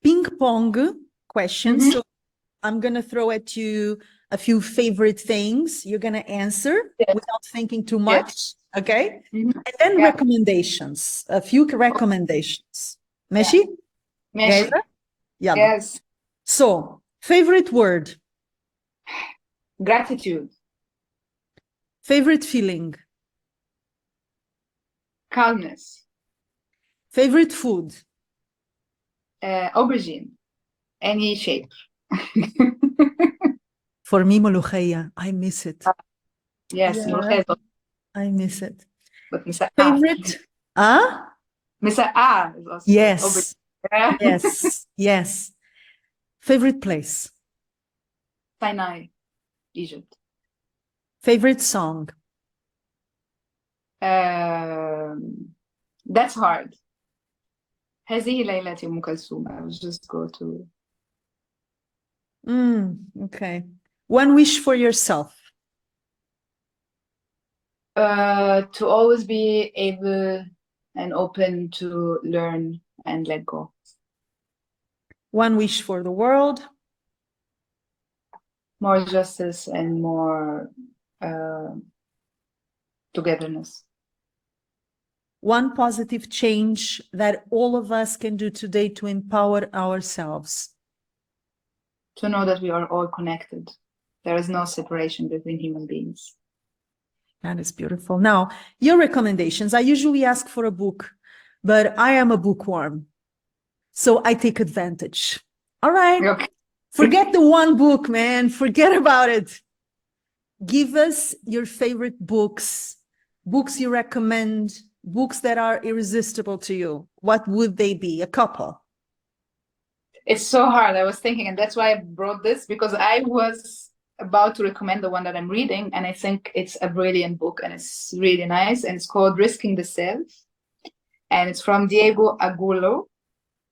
ping pong questions. Mhm. So I'm going to throw at you a few favorite things. You're going to answer Yes. without thinking too Yes. much. Okay. Mhm. And then Yeah. recommendations, a few recommendations. ماشي؟ ماشي. جاهزة؟ يلا. Yes. So, favorite word, Gratitude. favorite feeling, Calmness. favorite food, Aubergine. Any shape. for me, ملوخية. I miss it. Yes. Yeah, ملوخية طبعاً. I miss it. But مسقعة. Favorite? Ah? مسقعة is also good. Yes. Aubergine. Yes. Yes. Favorite place, Sinai, Egypt. favorite song, That's hard. هذه ليلتي أم كلثوم. I will just go to Okay. One wish for yourself, to always be able and open to learn and let go. one wish for the world, More justice and more togetherness. one positive change that all of us can do today to empower ourselves. To know that we are all connected. There is no separation between human beings. That is beautiful. Now, your recommendations. I usually ask for a book, but I am a bookworm, so I take advantage. All right. Okay. Forget the one book, man. Forget about it. Give us your favorite books, books you recommend, books that are irresistible to you. What would they be? A couple. It's so hard. I was thinking, and that's why I brought this, because I was about to recommend the one that I'm reading, and I think it's a brilliant book and it's really nice. And it's called Risking the Self. And it's from Diego Agulló.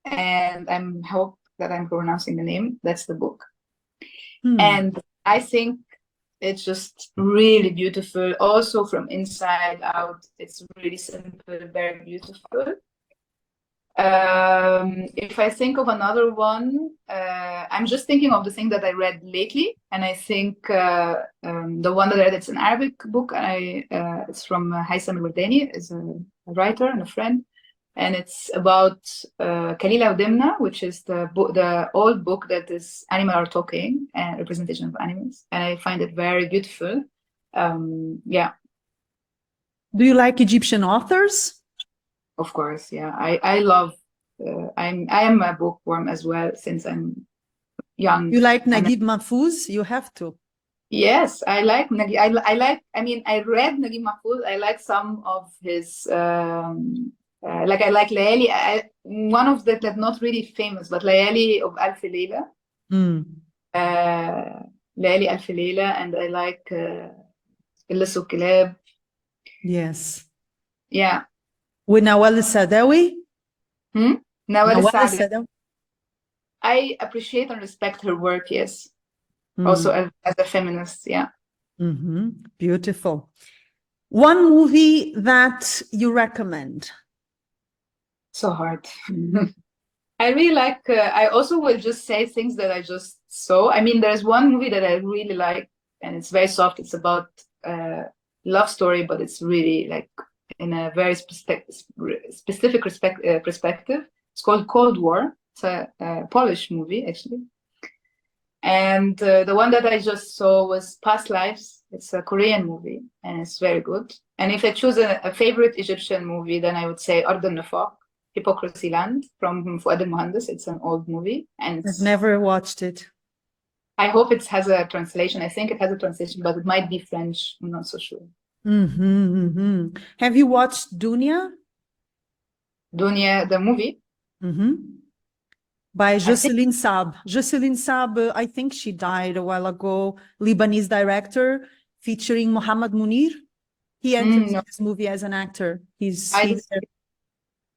And I hope that I'm pronouncing the name. That's the book. And I think it's just really beautiful. Also from inside out, it's really simple, very beautiful. If I think of another one, I'm just thinking of the thing that I read lately, and I think the one that I read, it's an Arabic book, and it's from Haytham al-Wardany, is a writer and a friend, and it's about Kalīlah Dimnah, which is the old book that is animal are talking and representation of animals, and I find it very beautiful. Yeah. Do you like Egyptian authors? Of course, yeah. I love. I am a bookworm as well since I'm young. You like Naguib Mahfouz? You have to. Yes, I like Naguib. I like. I mean, I read Naguib Mahfouz. I like some of his. Like I like Layali. One of that not really famous, but Layali of Alf Layla. Layali Alf Layla, and I like Illis Kilab. Yes. Yeah. With Nawal El-Saadawi? Nawal El-Saadawi. I appreciate and respect her work, yes. Also as a feminist, yeah. Beautiful. One movie that you recommend? So hard. I really like, I also will just say things that I just saw. I mean, there's one movie that I really like, and it's very soft. It's about love story, but it's really like in a very specific perspective. It's called Cold War. It's a Polish movie, actually. And the one that I just saw was Past Lives. It's a Korean movie, and it's very good. And if I choose a favorite Egyptian movie, then I would say Ard al-Nifaq, Hipocrisy Land, from Fuad al-Muhandis. It's an old movie. And I've never watched it. I hope it has a translation. I think it has a translation, but it might be French. I'm not so sure. Have you watched Dunia? Dunia, the movie? By Jocelyn Saab. Jocelyn Saab, I think she died a while ago, Lebanese director, featuring Mohammed Munir. He enters this movie as an actor.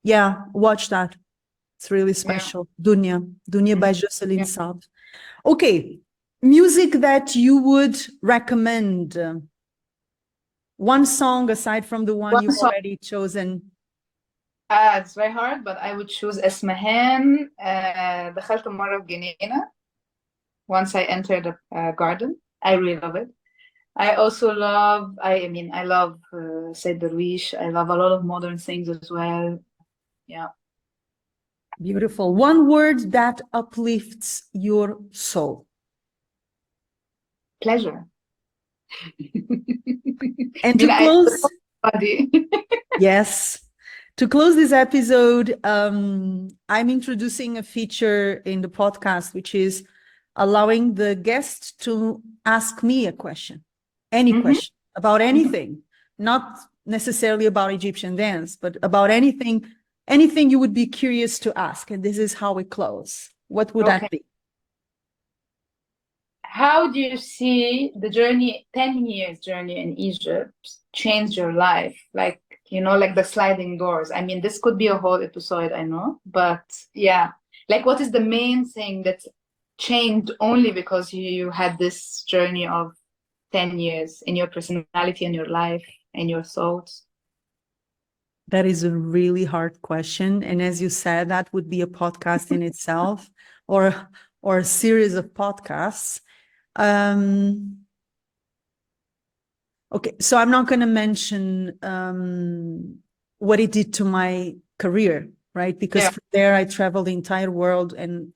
Yeah, watch that. It's really special. Yeah. Dunia by Jocelyn Saab. Okay, music that you would recommend. One song aside from the one you've already chosen. It's very hard, but I would choose Asmahan, دخلت مرة في genina. Once I entered a garden. I really love it. I also love, I love Said Darwish. I love a lot of modern things as well. Yeah. Beautiful. One word that uplifts your soul. Pleasure. And to close, body. yes, to close this episode, I'm introducing a feature in the podcast, which is allowing the guest to ask me a question, any question about anything, not necessarily about Egyptian dance, but about anything you would be curious to ask. And this is how we close. What would that be? How do you see the journey, 10 years journey in Egypt change your life? Like, like the sliding doors. I mean, this could be a whole episode, I know, but yeah, like what is the main thing that's changed only because you had this journey of 10 years in your personality and your life and your thoughts? That is a really hard question. And as you said, that would be a podcast in itself or a series of podcasts. Okay, so I'm not going to mention what it did to my career, right? Because from there I traveled the entire world and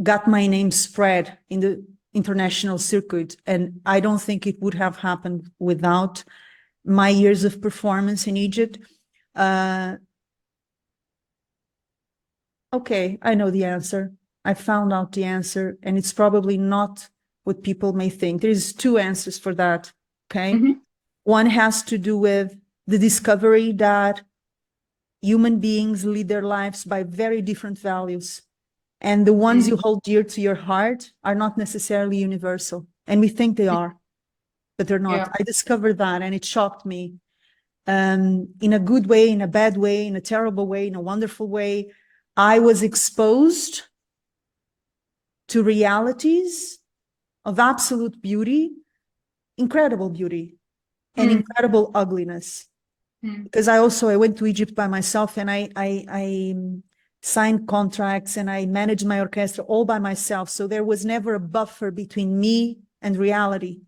got my name spread in the international circuit. And I don't think it would have happened without my years of performance in Egypt. Okay, I know the answer. I found out the answer, and it's probably not what people may think. There's two answers for that, okay? One has to do with the discovery that human beings lead their lives by very different values. And the ones you hold dear to your heart are not necessarily universal. And we think they are, but they're not. I discovered that, and it shocked me. In a good way, in a bad way, in a terrible way, in a wonderful way. I was exposed to realities of absolute beauty, incredible beauty, and incredible ugliness. Because I went to Egypt by myself, and I signed contracts and I managed my orchestra all by myself. So there was never a buffer between me and reality.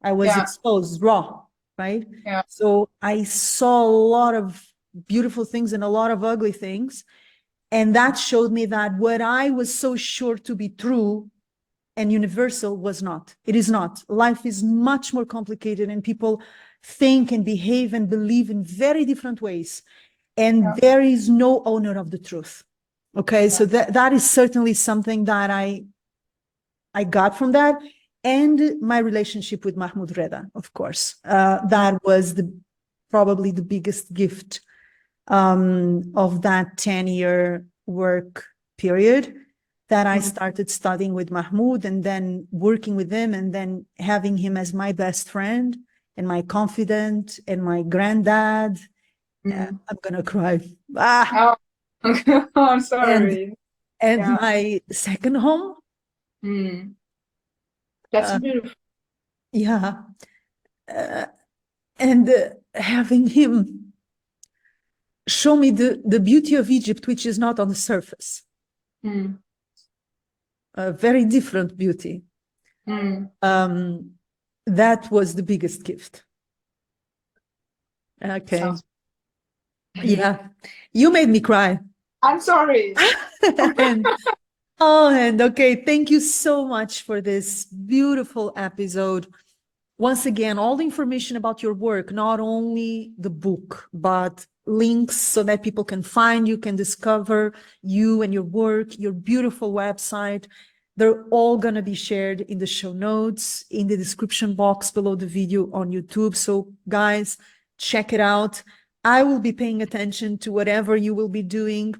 I was exposed, raw, right? So I saw a lot of beautiful things and a lot of ugly things. And that showed me that what I was so sure to be true and universal was not. It is not. Life is much more complicated, and people think and behave and believe in very different ways. And there is no owner of the truth. Okay, so that is certainly something that I got from that. And my relationship with Mahmoud Reda, of course. That was probably the biggest gift of that 10-year work period, that I started studying with Mahmoud and then working with him and then having him as my best friend and my confidant and my granddad. I'm gonna cry. Oh, I'm sorry. And my second home. That's beautiful. Yeah. And having him show me the beauty of Egypt, which is not on the surface. A very different beauty. That was the biggest gift. Okay. Yeah. You made me cry. I'm sorry. and okay, thank you so much for this beautiful episode. Once again, all the information about your work, not only the book, but links so that people can find you, can discover you and your work, your beautiful website. They're all going to be shared in the show notes, in the description box below the video on YouTube. So guys, check it out. I will be paying attention to whatever you will be doing,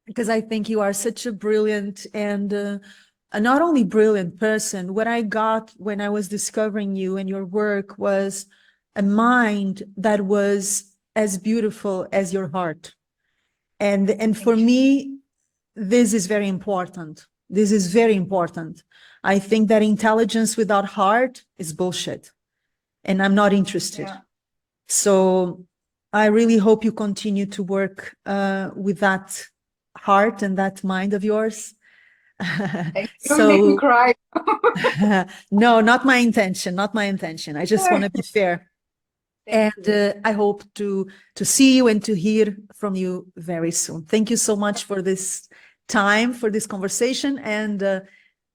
because I think you are such a brilliant and a not only brilliant person. What I got when I was discovering you and your work was a mind that was as beautiful as your heart. And for me, this is very important. This is very important. I think that intelligence without heart is bullshit, and I'm not interested. So I really hope you continue to work with that heart and that mind of yours. Don't make me cry. No, not my intention, not my intention. I just want to be fair. And I hope to see you and to hear from you very soon. Thank you so much for this time, for this conversation. And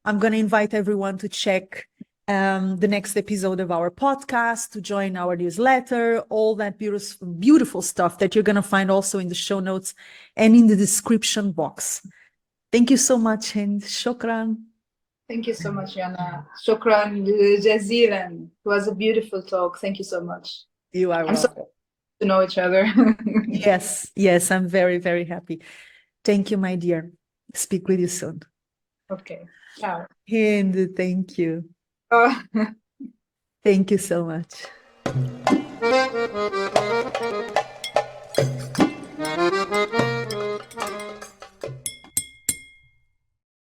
I'm going to invite everyone to check the next episode of our podcast, to join our newsletter, all that beautiful, beautiful stuff that you're going to find also in the show notes and in the description box. Thank you so much, Hend. Shukran. Thank you so much, Joana. Shukran jazilan. It was a beautiful talk. Thank you so much. You are welcome. So to know each other. Yes, I'm very, very happy. Thank you, my dear. Speak with you soon. Okay. Ciao. Hend, thank you. Oh. Thank you so much.